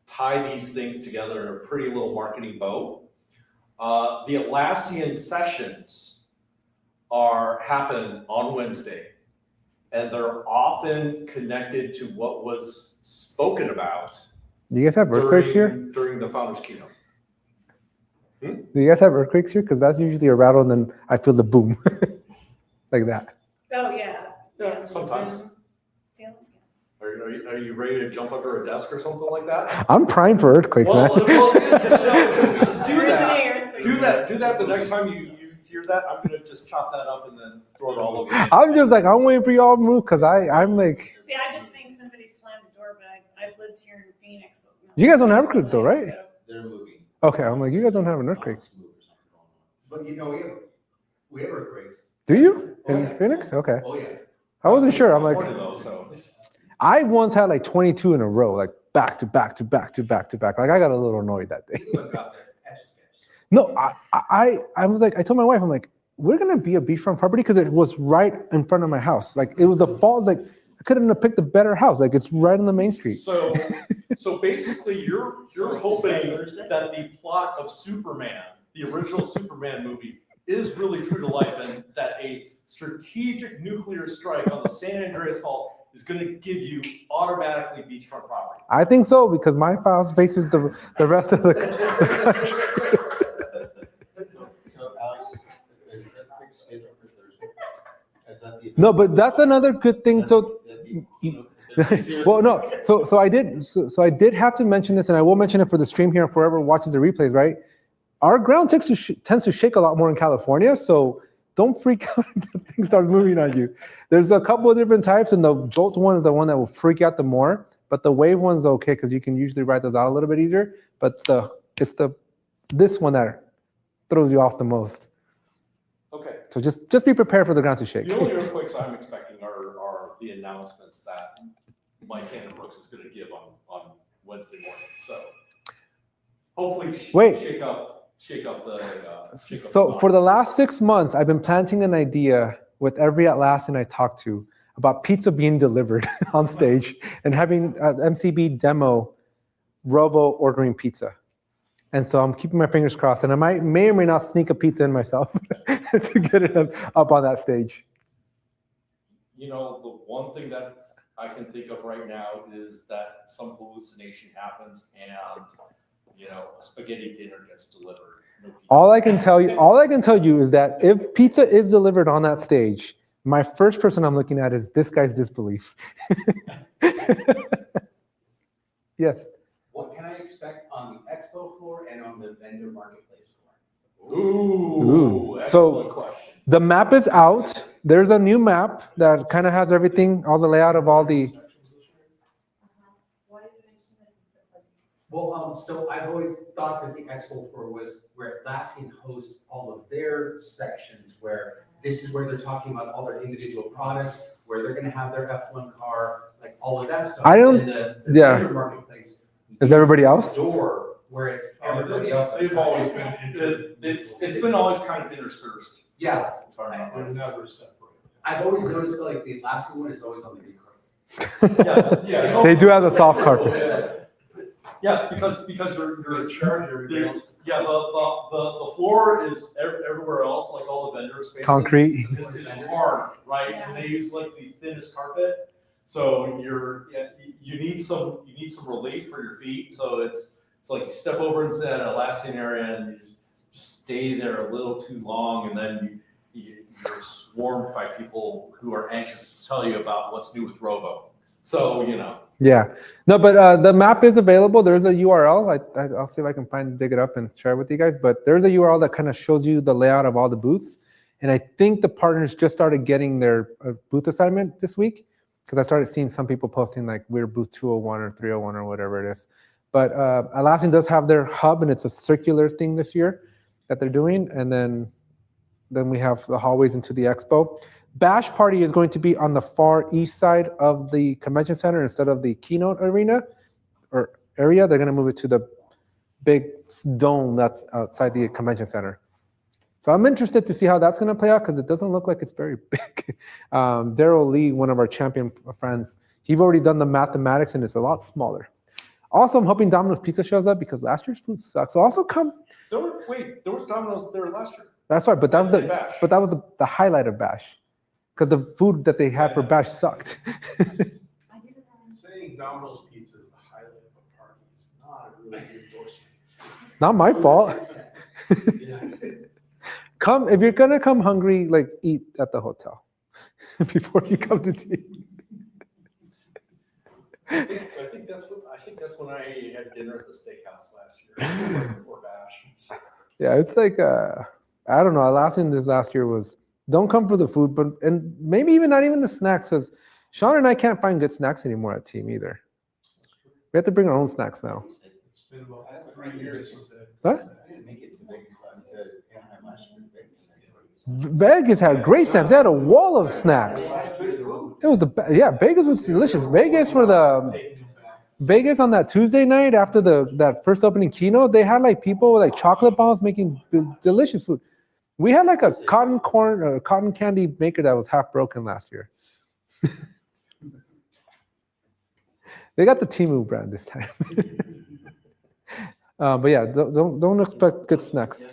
tie these things together in a pretty little marketing bow. The Atlassian sessions happen on Wednesday, and they're often connected to what was spoken about Do you guys have earthquakes here? during the founder's keynote. Do you guys have earthquakes here? Because that's usually a rattle, and then I feel the boom, like that. Oh, yeah. Yeah, sometimes. Yeah. Are you ready to jump under a desk or something like that? I'm primed for earthquakes, Well, man. do that. Do that the next time you hear that. I'm gonna just chop that up and then throw it all over. I'm just like, I'm waiting for y'all to move because I'm like, See, I just think somebody slammed the door, but I've lived here in Phoenix. So, you guys don't have earthquakes though, right? So- They're moving. Okay, I'm like, you guys don't have an earthquake. But we have earthquakes. Do you? Oh, In yeah. Phoenix? Okay. Oh, yeah. I wasn't sure. I'm like, One of those, so. I once had like 22 in a row, like back to back to back to back to back. Like I got a little annoyed that day. No, I was like, I told my wife, I'm like, we're gonna be a beachfront property because it was right in front of my house. Like it was the fall. Like I couldn't have picked a better house. Like it's right on the main street. So basically, you're hoping that the plot of Superman, the original Superman movie, is really true to life, and that a strategic nuclear strike on the San Andreas Fault is going to give you automatically beachfront property. I think so because my house faces the rest of the country. So Alex, is that quick schedule for Thursday? Is that the? No, but that's another good thing. So, well, no. So I did have to mention this, and I will mention it for the stream here, and for whoever watches the replays. Right, our ground tends to shake a lot more in California, so don't freak out if things start moving on you. There's a couple of different types, and the jolt one is the one that will freak out the more. But the wave one's okay because you can usually ride those out a little bit easier. But it's this one that throws you off the most. Okay. So just be prepared for the ground to shake. The only earthquakes I'm expecting are the announcements that Mike Cannon Brooks is going to give on Wednesday morning. So hopefully shake up the. So for the last 6 months, I've been planting an idea with every Atlassian I talk to about pizza being delivered on stage and having MCB demo Robo ordering pizza. And so I'm keeping my fingers crossed, and I may or may not sneak a pizza in myself to get it up on that stage. You know, the one thing that I can think of right now is that some hallucination happens and, a spaghetti dinner gets delivered. No pizza. All I can tell you is that if pizza is delivered on that stage, my first person I'm looking at is this guy's disbelief. Yes. What can I expect on the expo floor and on the vendor marketplace floor? Ooh, So- excellent question. The map is out. There's a new map that kind of has everything, all the layout of all the. Why did you mention that in September? Well, so I've always thought that the expo floor was where Atlassian hosts all of their sections, where this is where they're talking about all their individual products, where they're gonna have their F1 car, like all of that stuff. I don't- And the yeah. vendor marketplace. Is everybody else? Door where it's everybody else. They've always been, it's been always kind of interspersed. Yeah, if I remember. They're never separate. I've always noticed that, like the Atlassian one is always on the big carpet. Yes, yeah. They do have the soft carpet. Yes, because you're They charge everybody else. yeah, the floor is everywhere else, like all the vendor spaces. Concrete. Is hard, right? And they use like the thinnest carpet. So you need some relief for your feet. So it's like you step over into that Atlassian area and you just stay there a little too long, and then you're swarmed by people who are anxious to tell you about what's new with Robo. So Yeah. No, but the map is available. There's a URL. I'll see if I can dig it up and share it with you guys. But there's a URL that kind of shows you the layout of all the booths. And I think the partners just started getting their booth assignment this week, because I started seeing some people posting like we're booth 201 or 301 or whatever it is. But Atlassian does have their hub, and it's a circular thing this year that they're doing. And then we have the hallways into the expo. Bash Party is going to be on the far east side of the convention center instead of the keynote arena or area. They're going to move it to the big dome that's outside the convention center. So I'm interested to see how that's going to play out, because it doesn't look like it's very big. Daryl Lee, one of our champion friends, he's already done the mathematics, and it's a lot smaller. Also, I'm hoping Domino's Pizza shows up, because last year's food sucks. So also come. there was Domino's there last year. That's right, but that was Bash. the highlight of Bash. because the food that they had for bash sucked. Saying Domino's pizza is the highlight of a party is not a really good endorsement. Not my fault. Come, if you're gonna come hungry, like eat at the hotel before you come to tea. I think that's when I had dinner at the steakhouse last year, right before bash. Yeah, it's like I don't know. Atlassian this last year was don't come for the food, but and maybe even not even the snacks, because Sean and I can't find good snacks anymore at Team either. We have to bring our own snacks now. It's been about 3 years since that. What? I didn't make it to Vegas, to Anaheim last year. Vegas had great snacks. They had a wall of snacks. It was Vegas was delicious. Vegas on that Tuesday night after that first opening keynote, they had like people with like chocolate bombs making delicious food. We had like a cotton candy maker that was half broken last year. They got the Temu brand this time. But yeah, don't expect good snacks.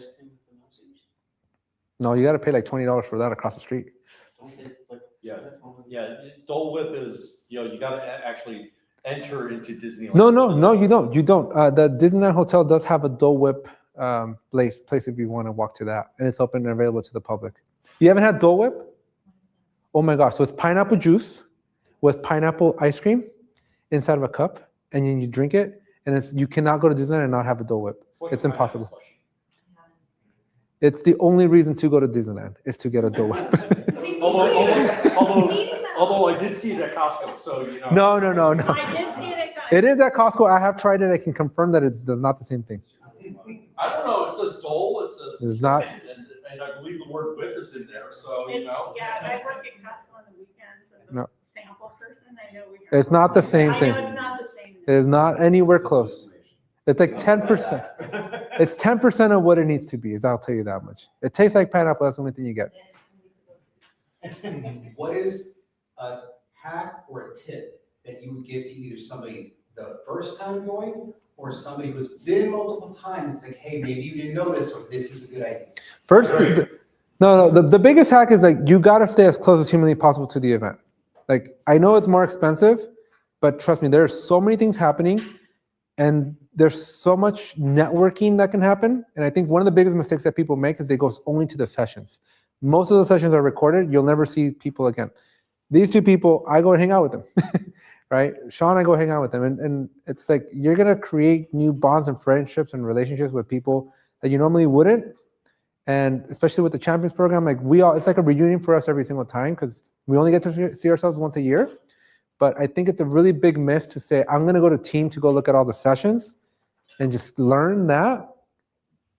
No, you got to pay like $20 for that across the street. Yeah. Dole Whip is, you got to actually enter into Disneyland. No, you don't. You don't. The Disneyland Hotel does have a Dole Whip place if you want to walk to that, and it's open and available to the public. You haven't had Dole Whip? Oh my gosh! So it's pineapple juice with pineapple ice cream inside of a cup, and then you drink it, and you cannot go to Disneyland and not have a Dole Whip. It's impossible. It's the only reason to go to Disneyland is to get a Dole Whip. Although I did see it at Costco, so No. I did see it at It is at Costco. I have tried it. I can confirm that it's not the same thing. I don't know. It says Dole. It says It's not. And I believe the word whip is in there. So Yeah, I work at Costco on the weekends as a No. sample person. I know we. It's not the same I thing. know it's not the same. It is not anywhere close. It's like 10%. It's 10% of what it needs to be. I'll tell you that much. It tastes like pineapple. That's the only thing you get. What is a hack or a tip that you would give to either somebody the first time going or somebody who's been multiple times, like, hey, maybe you didn't know this, or this is a good idea? First, the biggest hack is like you got to stay as close as humanly possible to the event. Like, I know it's more expensive, but trust me, there are so many things happening, and there's so much networking that can happen. And I think one of the biggest mistakes that people make is they go only to the sessions. Most of the sessions are recorded. You'll never see people again. These two people, I go and hang out with them, right? Sean, I go hang out with them. And it's like, you're going to create new bonds and friendships and relationships with people that you normally wouldn't. And especially with the Champions program, like it's like a reunion for us every single time because we only get to see ourselves once a year. But I think it's a really big miss to say, I'm going to go to Team to go look at all the sessions and just learn that.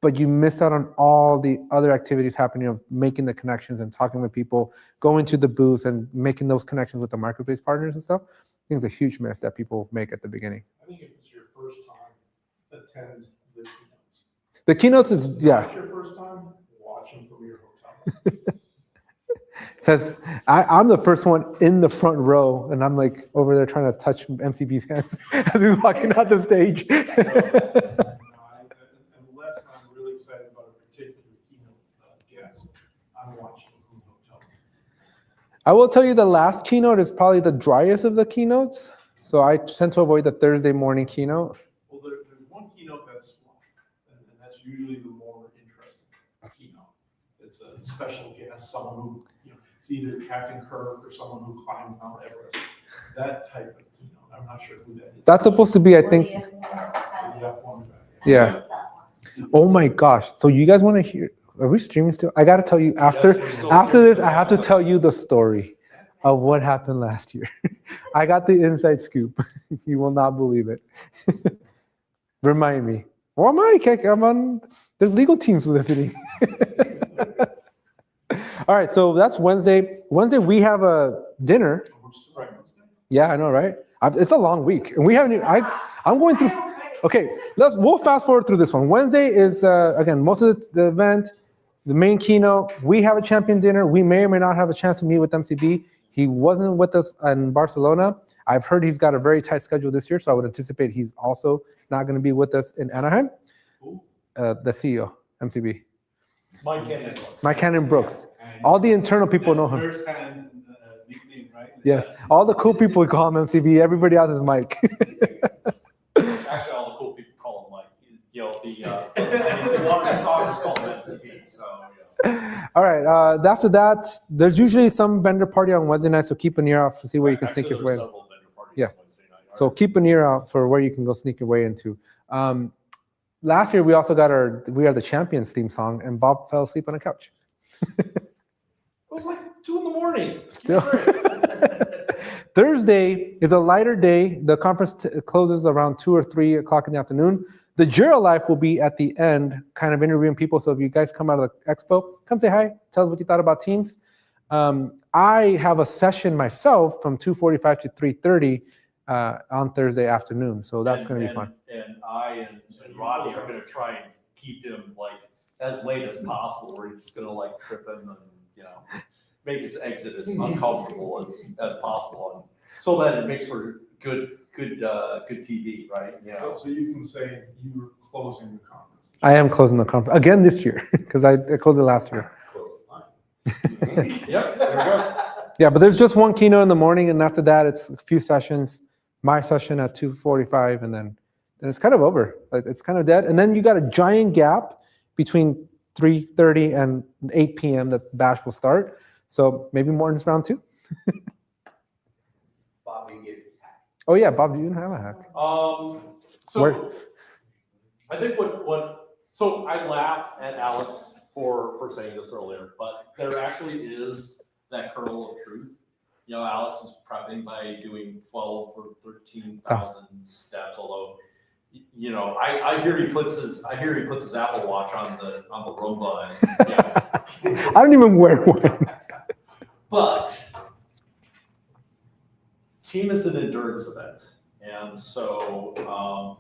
But you miss out on all the other activities happening of making the connections and talking with people, going to the booths and making those connections with the marketplace partners and stuff. I think it's a huge miss that people make at the beginning. I think if it's your first time, attend the keynotes. The keynotes is, If yeah. it's your first time, watch them from your hotel. Says, I'm the first one in the front row, and I'm like over there trying to touch MCB's hands as he's walking out the stage. Unless I'm really excited about a particular keynote guest, I'm watching from the hotel. I will tell you the last keynote is probably the driest of the keynotes. So I tend to avoid the Thursday morning keynote. Well, there's one keynote that's fun, and that's usually the more interesting keynote. It's a special guest, someone who, it's either Captain Kirk or someone who climbed Mount Everest. That type of keynote. I'm not sure who that is. That's supposed to be, I think, yeah. Oh my gosh. So you guys want to hear, are we streaming still? I got to tell you, after this, I have to tell you the story of what happened last year. I got the inside scoop. You will not believe it. Remind me. Well, I'm on, there's legal teams listening. All right, so that's Wednesday. Wednesday, we have a dinner. Yeah, I know, right? It's a long week. And we haven't even, I'm going through, okay, we'll fast forward through this one. Wednesday is, again, most of the event, the main keynote. We have a champion dinner. We may or may not have a chance to meet with MCB. He wasn't with us in Barcelona. I've heard he's got a very tight schedule this year, so I would anticipate he's also not going to be with us in Anaheim. The CEO, MCB. Mike Cannon Brooks. All the internal people know him. Firsthand Yes, all the cool people we call them MCB. Everybody else is Mike. Actually, all the cool people call him like, you know, the water stars call him MCP, so, yeah. All right. After that, there's usually some vendor party on Wednesday night, so keep an ear out to see where you can sneak your way. Several vendor parties Yeah. on Wednesday night. So keep an ear out for where you can go sneak your way into. Last year, we also got our "We Are the Champions" theme song, and Bob fell asleep on a couch. It was like 2 a.m. Still. Thursday is a lighter day. The conference closes around 2 or 3 o'clock in the afternoon. The Jira Life will be at the end, kind of interviewing people. So if you guys come out of the expo, come say hi. Tell us what you thought about Teams. I have a session myself from 2:45 to 3:30 on Thursday afternoon. So that's going to be fun. And I and Rodney are going to try and keep him like as late as possible. We're just going to like trip him and, you know, make his exit as uncomfortable as possible, and so that it makes for good TV, right? Yeah. So you can say you were closing the conference. I am closing the conference again this year because I closed it last year. Yep. There we go. Yeah, but there's just one keynote in the morning, and after that, it's a few sessions. My session at 2:45, and then it's kind of over. Like, it's kind of dead. And then you got a giant gap between 3:30 and 8 p.m. that Bash will start. So maybe Morton's round 2. Bob didn't get his hack. Oh yeah, Bob, you didn't have a hack. So Where- I think so I laugh at Alex for saying this earlier, but there actually is that kernel of truth. You know, Alex is prepping by doing 12 or 13,000 steps, although, you know, I hear he puts his Apple Watch on the Roomba. And, yeah. I don't even wear one. But Team is an endurance event, and so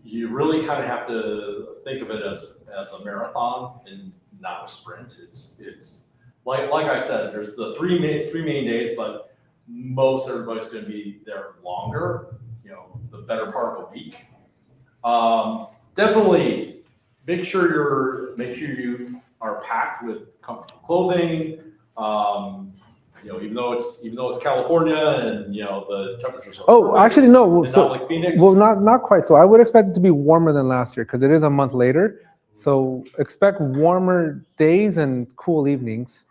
you really kind of have to think of it as a marathon and not a sprint. It's like I said, there's the three main days, but most everybody's going to be there longer. You know, the better part of a week. Definitely make sure you are packed with comfortable clothing. You know, even though it's California and, you know, the temperatures are. Oh, actually no. It's So not like Phoenix. well, not quite. So I would expect it to be warmer than last year because it is a month later. So expect warmer days and cool evenings,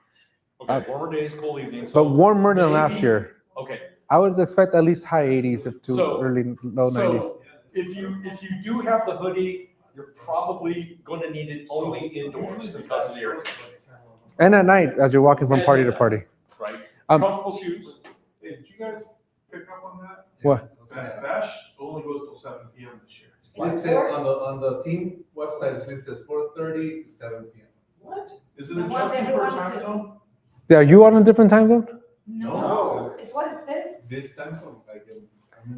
Okay, warmer days, cool evenings. but So warmer than last maybe- year. Okay, I would expect at least high 80s to So- early low 90s. so if you do have the hoodie, you're probably going to need it only indoors because of the air conditioning, And at night as you're walking from party to party. right? Um, Comfortable shoes. Hey, did you guys pick up on that? What? That Bash only goes till 7 p.m. this year. Listed on the team website, it's listed as 4:30 to 7 p.m. What? Is it I want adjusting for a everyone time to- zone? Yeah, are you on a different time zone? No, it's what it says. This time zone, like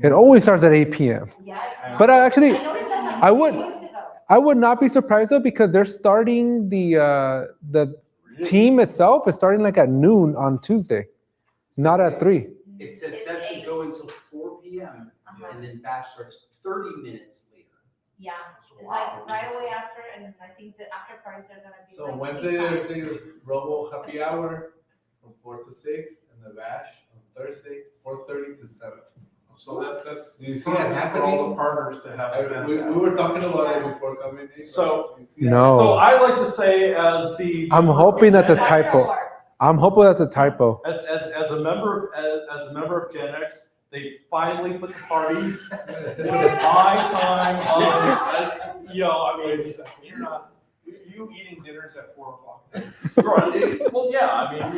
It always starts at 8 p.m. Yeah. But I actually- I noticed that like I would- 3 weeks ago. I would not be surprised though because they're starting the team itself is starting like at noon on Tuesday, not at 3. It says It's sessions 8. go until 4 p.m. Uh-huh. and then Bash starts 30 minutes later. Yeah, it's like right away after, and I think the after parties are gonna be So like Wednesday, tea time. Thursday is Robo Happy Hour from 4 to 6, and the Bash on Thursday, 4:30 to 7. So that's Do you see perfect that for all happening? the partners to have events. We were talking about it before coming in. So- You see that? No. So I like to say as the. I'm hoping that's a After typo. parties. I'm hoping that's a typo. As a member of Gen X, they finally put the parties to my time. You know, I mean, You're not, you eating dinners at 4 o'clock. right, well, yeah, I mean,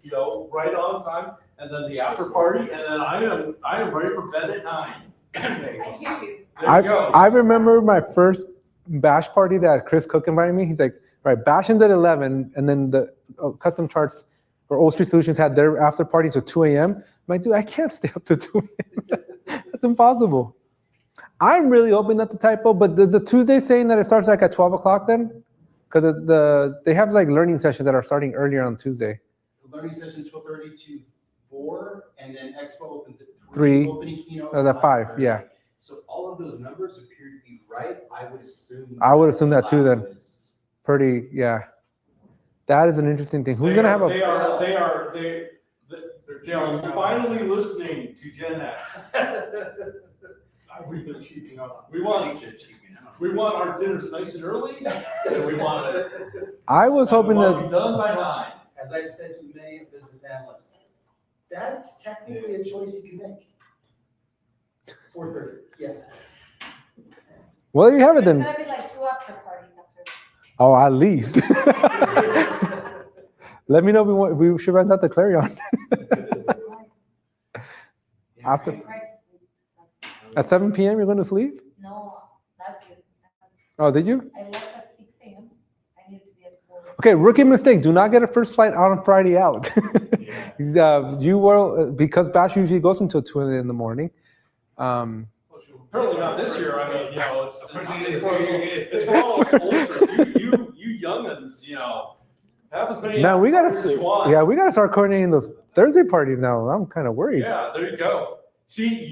you know, right on time, and then the after party, and then I am ready for bed at 9. I hear you. There you go. I remember my first Bash party that Chris Cook invited me. He's like, right, Bash ends at 11, and then the Custom Charts or Old Street Solutions had their after party till 2 a.m. I'm like, dude, I can't stay up to 2 a.m. That's impossible. I'm really hoping that's a typo, but does the Tuesday saying that it starts like at 12 o'clock then? Because they have like learning sessions that are starting earlier on Tuesday. The learning sessions 12:30 to 4, and then Expo opens at 3, 3. Opening keynote at 5, 5:30. yeah. So all of those numbers appear to be right. I would assume. I would assume that too the last then. one is- Pretty, yeah. That is an interesting thing. Who's gonna have a? They're finally listening to Gen X. We've been cheaping out. We want our dinners nice and early, and we want it. I was hoping we want to be that done by 9. As I've said to many business analysts, that's technically a choice you can make. 4:30, yeah. well, there you have it It's then. gonna be like 2 after parties after. Oh, at least. Let me know if we should rent out the Clarion after I tried to sleep. at 7 p.m. You're going to sleep? No, that's it. Oh, did you? I left at 6 a.m. I needed to be at 4. Okay, rookie mistake. Do not get a first flight out on Friday out. You were because Bash usually goes until 2 in the morning. Apparently not this year. I mean, it's for all us oldsters. You youngins, have as many Man, we hours as you want. we gotta start coordinating those Thursday parties now. I'm kind of worried. Yeah, there you go. See,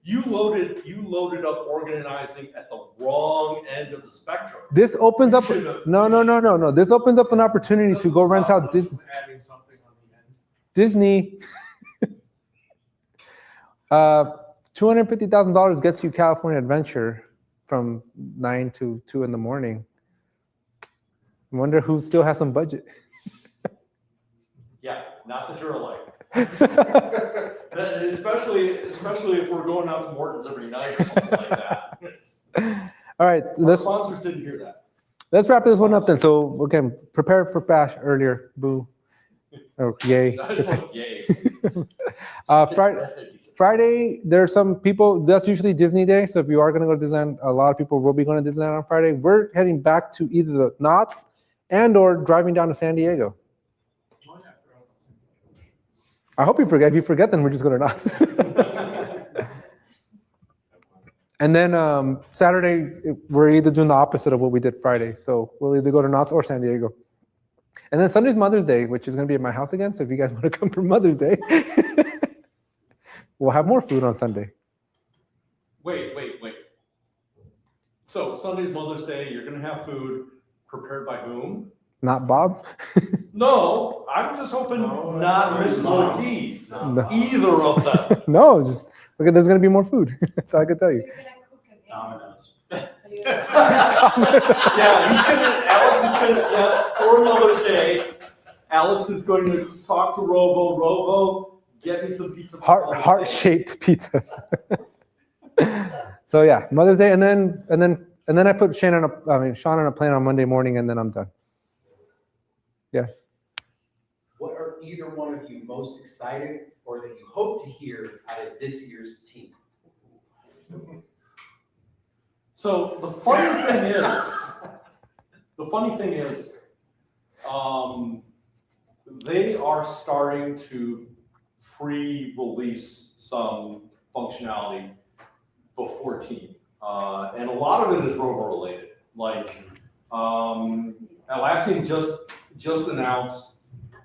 you loaded up organizing at the wrong end of the spectrum. This opens up. You should've- No. This opens up an opportunity to go rent out Adding something on the end. Disney. $250,000 gets you California Adventure from 9 to 2 in the morning. I wonder who still has some budget. Yeah, not the Jira Life. especially if we're going out to Morton's every night or something like that. All right, Our sponsors didn't hear that. let's wrap this one up then. So again, prepare for Bash earlier. Boo. Oh, yay. I was like, yay. Friday, there are some people, that's usually Disney Day. So if you are going to go to Disneyland, a lot of people will be going to Disneyland on Friday. We're heading back to either the Knott's and or driving down to San Diego. I hope you forget. If you forget, then we're just going to Knott's. And then Saturday, we're either doing the opposite of what we did Friday. So we'll either go to Knott's or San Diego. And then Sunday's Mother's Day, which is going to be at my house again. So if you guys want to come for Mother's Day, we'll have more food on Sunday. Wait. So Sunday's Mother's Day, you're gonna have food prepared by whom? Not Bob? No, I'm just hoping not Mrs. Ortiz. No. Either of them. No, just look, there's going to be more food. That's all I can tell you. You're gonna cook again. Domino's. So you're- Yeah, Alex is gonna, yes, for Mother's Day, Alex is going to talk to Rovo. Rovo, get me some pizza. for Mother's Day. Heart-shaped pizzas. So yeah, Mother's Day, and then I put Sean on a plane on Monday morning, and then I'm done. Yes. What are either one of you most excited or that you hope to hear out of this year's team? So the funny thing is, they are starting to pre-release some functionality before Team, and a lot of it is Rover related. Like Atlassian just announced,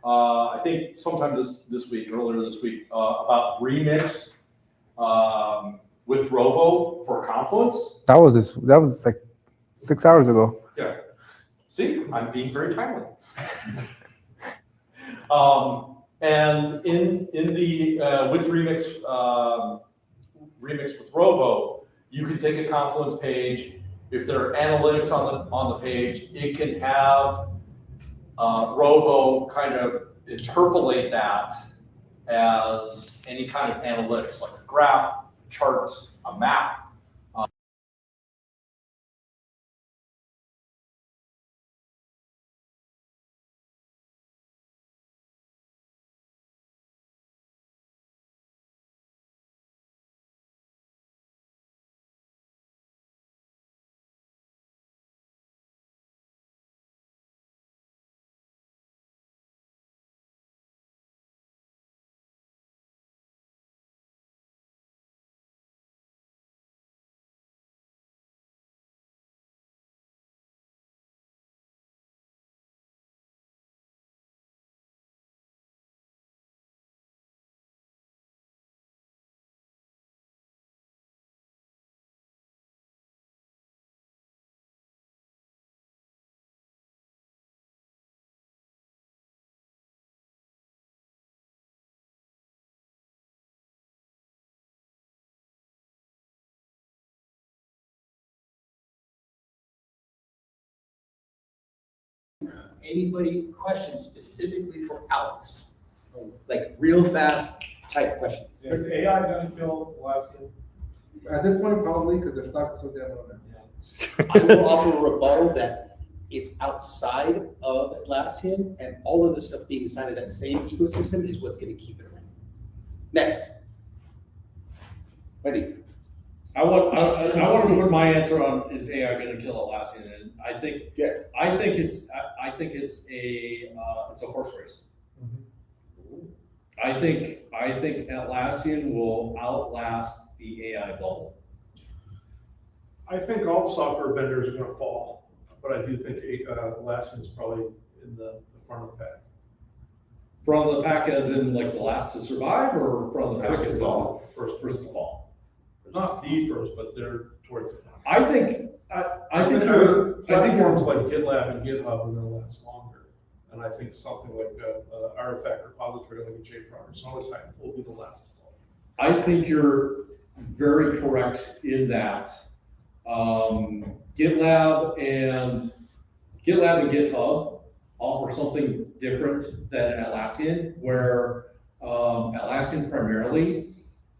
I think sometime earlier this week, about Remix with Rovo for Confluence. That was like 6 hours ago. Yeah. See, I'm being very timely. And in the with Remix with Rovo, you can take a Confluence page. If there are analytics on the page, it can have Rovo kind of interpolate that as any kind of analytics, like a graph, charts, a map, Anybody questions specifically for Alex? Like real fast type questions. Is AI gonna kill Atlassian? At this point, probably, because their stock is so damn low now. I will offer a rebuttal that it's outside of Atlassian, and all of the stuff being inside of that same ecosystem is what's going to keep it around. Next. Ready? I want to put my answer on, is AI going to kill Atlassian? And I think it's a horse race. I think Atlassian will outlast the AI bubble. I think all software vendors are gonna fall, but I do think Atlassian is probably in the front of the pack. From the pack as in like the last to survive, or from the pack First as to in fall. first to fall? Not the first, but they're towards the front. I think Platforms like GitLab and GitHub are gonna last longer. And I think something like a artifact repository like a JFrog or Sonatype will be the last to fall. I think you're very correct in that. GitLab and GitHub offer something different than Atlassian, where Atlassian primarily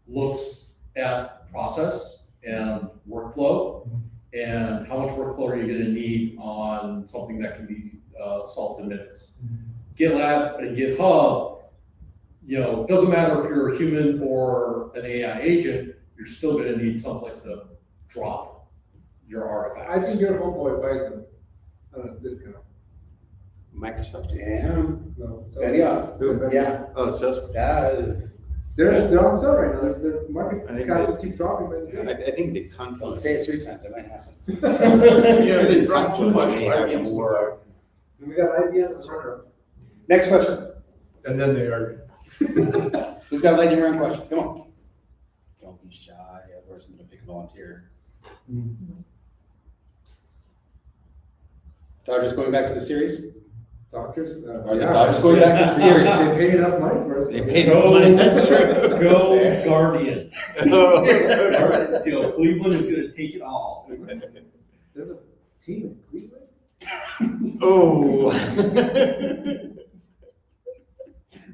looks at process and workflow and how much workflow are you going to need on something that can be solved in minutes. GitLab and GitHub, doesn't matter if you're a human or an AI agent, you're still going to need someplace to drop your I artifacts. think your homeboy buys them on a discount. Microsoft. Damn. No, so- Very off. Do it better. Yeah. Oh, Salesforce. Yeah. They're on sale right now. Their market I think cap they- just keeps dropping by the day. I think the Don't Confluence. say it 3 times. It might happen. Yeah, they dropped too much. May have IBM's more. And we got IBM as a runner. Next question. And then they argue. Who's got a lightning round question? Come on. Don't be shy. Otherwise, I'm going to pick a volunteer. Dodgers going back to the series? Doctors. Are the Dodgers going back to the series? They paid enough money for us. They paid enough money, that's true. Go Guardians. Cleveland is going to take it all. There's a team in Cleveland. Oh.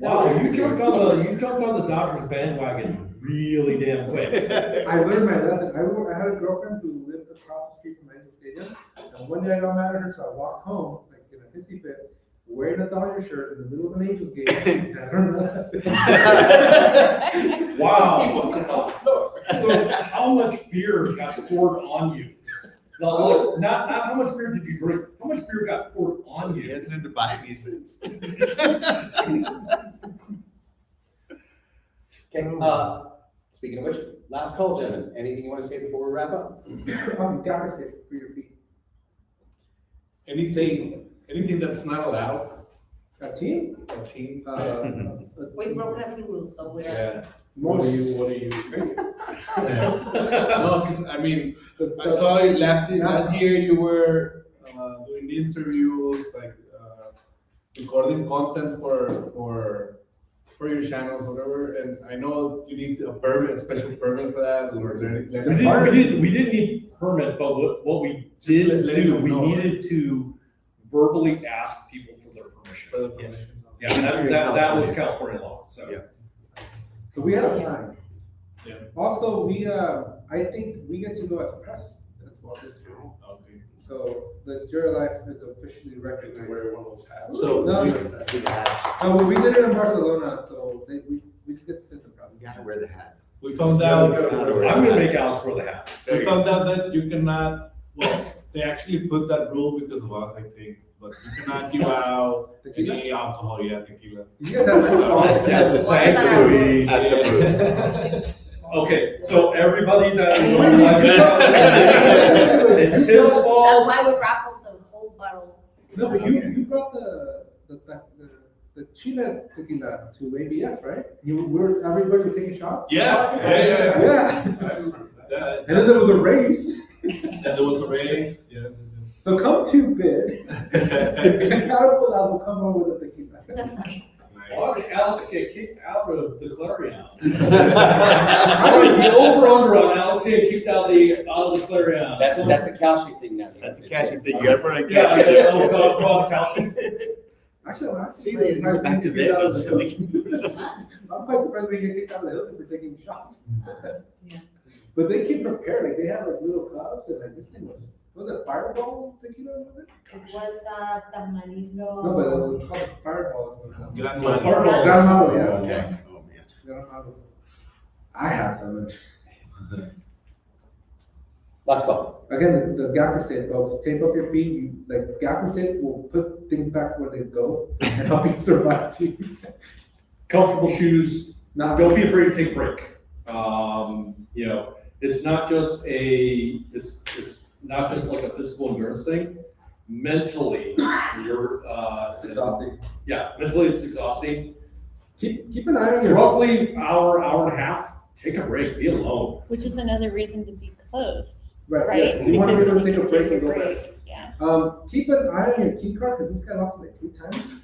Wow, you jumped on the Dodgers bandwagon really damn quick. I learned my lesson. I had a girlfriend who lived across the street from Angel Stadium, and one day I got mad at her, so I walked home, like in a hissy fit, wearing a Dodger shirt in the middle of an Angels game, and I learned my lesson. Wow. So how much beer got poured on you? No, not how much beer did you drink? How much beer got poured on He you? hasn't had to buy any since. Okay. Speaking of which, last call, gentlemen. Anything you want to say before we wrap up? Dodger stick for your feet. Anything that's not allowed, A team? a team. We broke a few rules, so we're. Yeah. What are you thinking? No, because I mean, I saw it last year you were doing the interviews, like recording content for your channels, whatever. And I know you need a permit, a special permit for that, or We didn't need permits, but what we did let do, them we know. needed to verbally ask people for their permission. for the Yes. permission. Yeah, that was California law, so. Yeah. So we had a sign. Yeah. Also, I think we get to go as press as well this year. Okay. So the Jira Life is officially To recognized. wear one of those hats. So No, we- So we did it in Barcelona, so we just get to sit in press. You gotta wear the hat. we found out. I'm gonna make Alex wear the hat. We found out that you cannot. Well, they actually put that rule because of us, I think. But you cannot give out any alcohol. Yeah, tequila. You guys have Thanks, Luis. That's the proof. Okay, so everybody that is on live, it's his That's fault. why we raffled the whole bottle. No, but you brought the Chile tequila to ABS, right? Everybody was taking shots? Yeah. Yeah. I remember that. And then there was a race. Then there was a race. Yes. So come to bid. And Catapult will come over with the tequila. Nice. Why did Alex get kicked out of the Clarion? All right, the over/under on Alex getting kicked out of the Clarion. That's a Calci thing now. That's a cashy thing. You gotta put on Yeah, cashy. I'll call it calcium. Actually, I'm See, they go back to Vegas, so they can. I'm quite surprised we get kicked out of the Hilton for taking shots. Yeah. But they came prepared, like they had like little clubs and like this thing was it Fireball tequila, was it? It was Tamarindo. No, but it was called Fireball. Fireball. Granado, yeah. Okay. Oh, man. Granado. I have some. Let's go. Again, the gaffer tape, folks, tape up your feet, like gaffer tape will put things back where they go and help you survive too. Comfortable shoes. Not Don't be afraid to take a break. It's not just it's not just like a physical endurance thing. Mentally, it's exhausting. Yeah, mentally it's exhausting. Keep an eye on your Roughly hour and a half. Take a break. Be alone. Which is another reason to be close, right. right? Yeah. You want to be able to take a Because break you and go can back. take a break, Yeah. Keep an eye on your key card because this guy lost it like 3 times.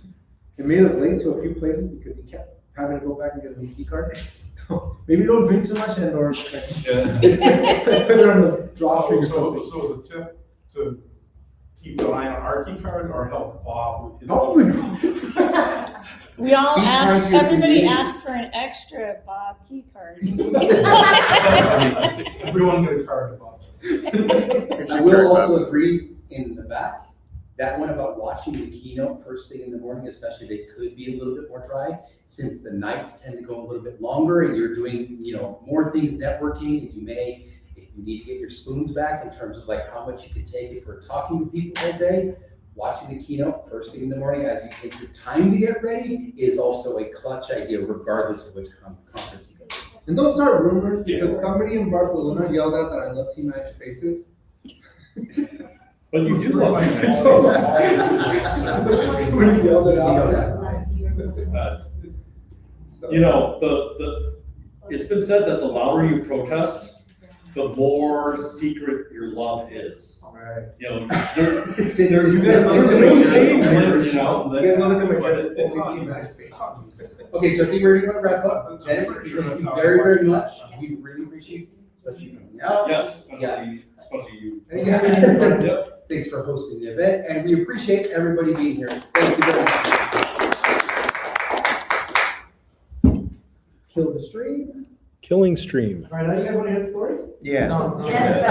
It made us late to a few places because he kept having to go back and get a new key card. So maybe don't drink too much and or put it on the drawstring or something. So as a tip to keep an eye on our key card or help Bob with his. We all Key cards asked, here everybody today. asked for an extra Bob key card. Everyone get a card to Bob. I will also agree in the back, that one about watching the keynote first thing in the morning, especially they could be a little bit more dry since the nights tend to go a little bit longer and you're doing, more things networking and you need to get your spoons back in terms of like how much you could take if we're talking to people all day. Watching the keynote first thing in the morning as you take your time to get ready is also a clutch idea regardless of which conference you go to. And don't start rumors because Yeah. somebody in Barcelona yelled out that I love Team Managed Spaces. But you do love it. Somebody yelled it out. It's been said that the louder you protest, the more secret your love is. Right. There's no shame in it, You guys look at my credit, it's Team Managed Spaces. Okay, so I think we're going to wrap up. Dennis, thank you very, very much. We really appreciate you, especially coming out. Yes, especially you. Yep. Thanks for hosting the event, and we appreciate everybody being here. Thank you very much. Kill the stream. Killing stream. All right, now you guys want to hear the story? Yeah. No. Yes.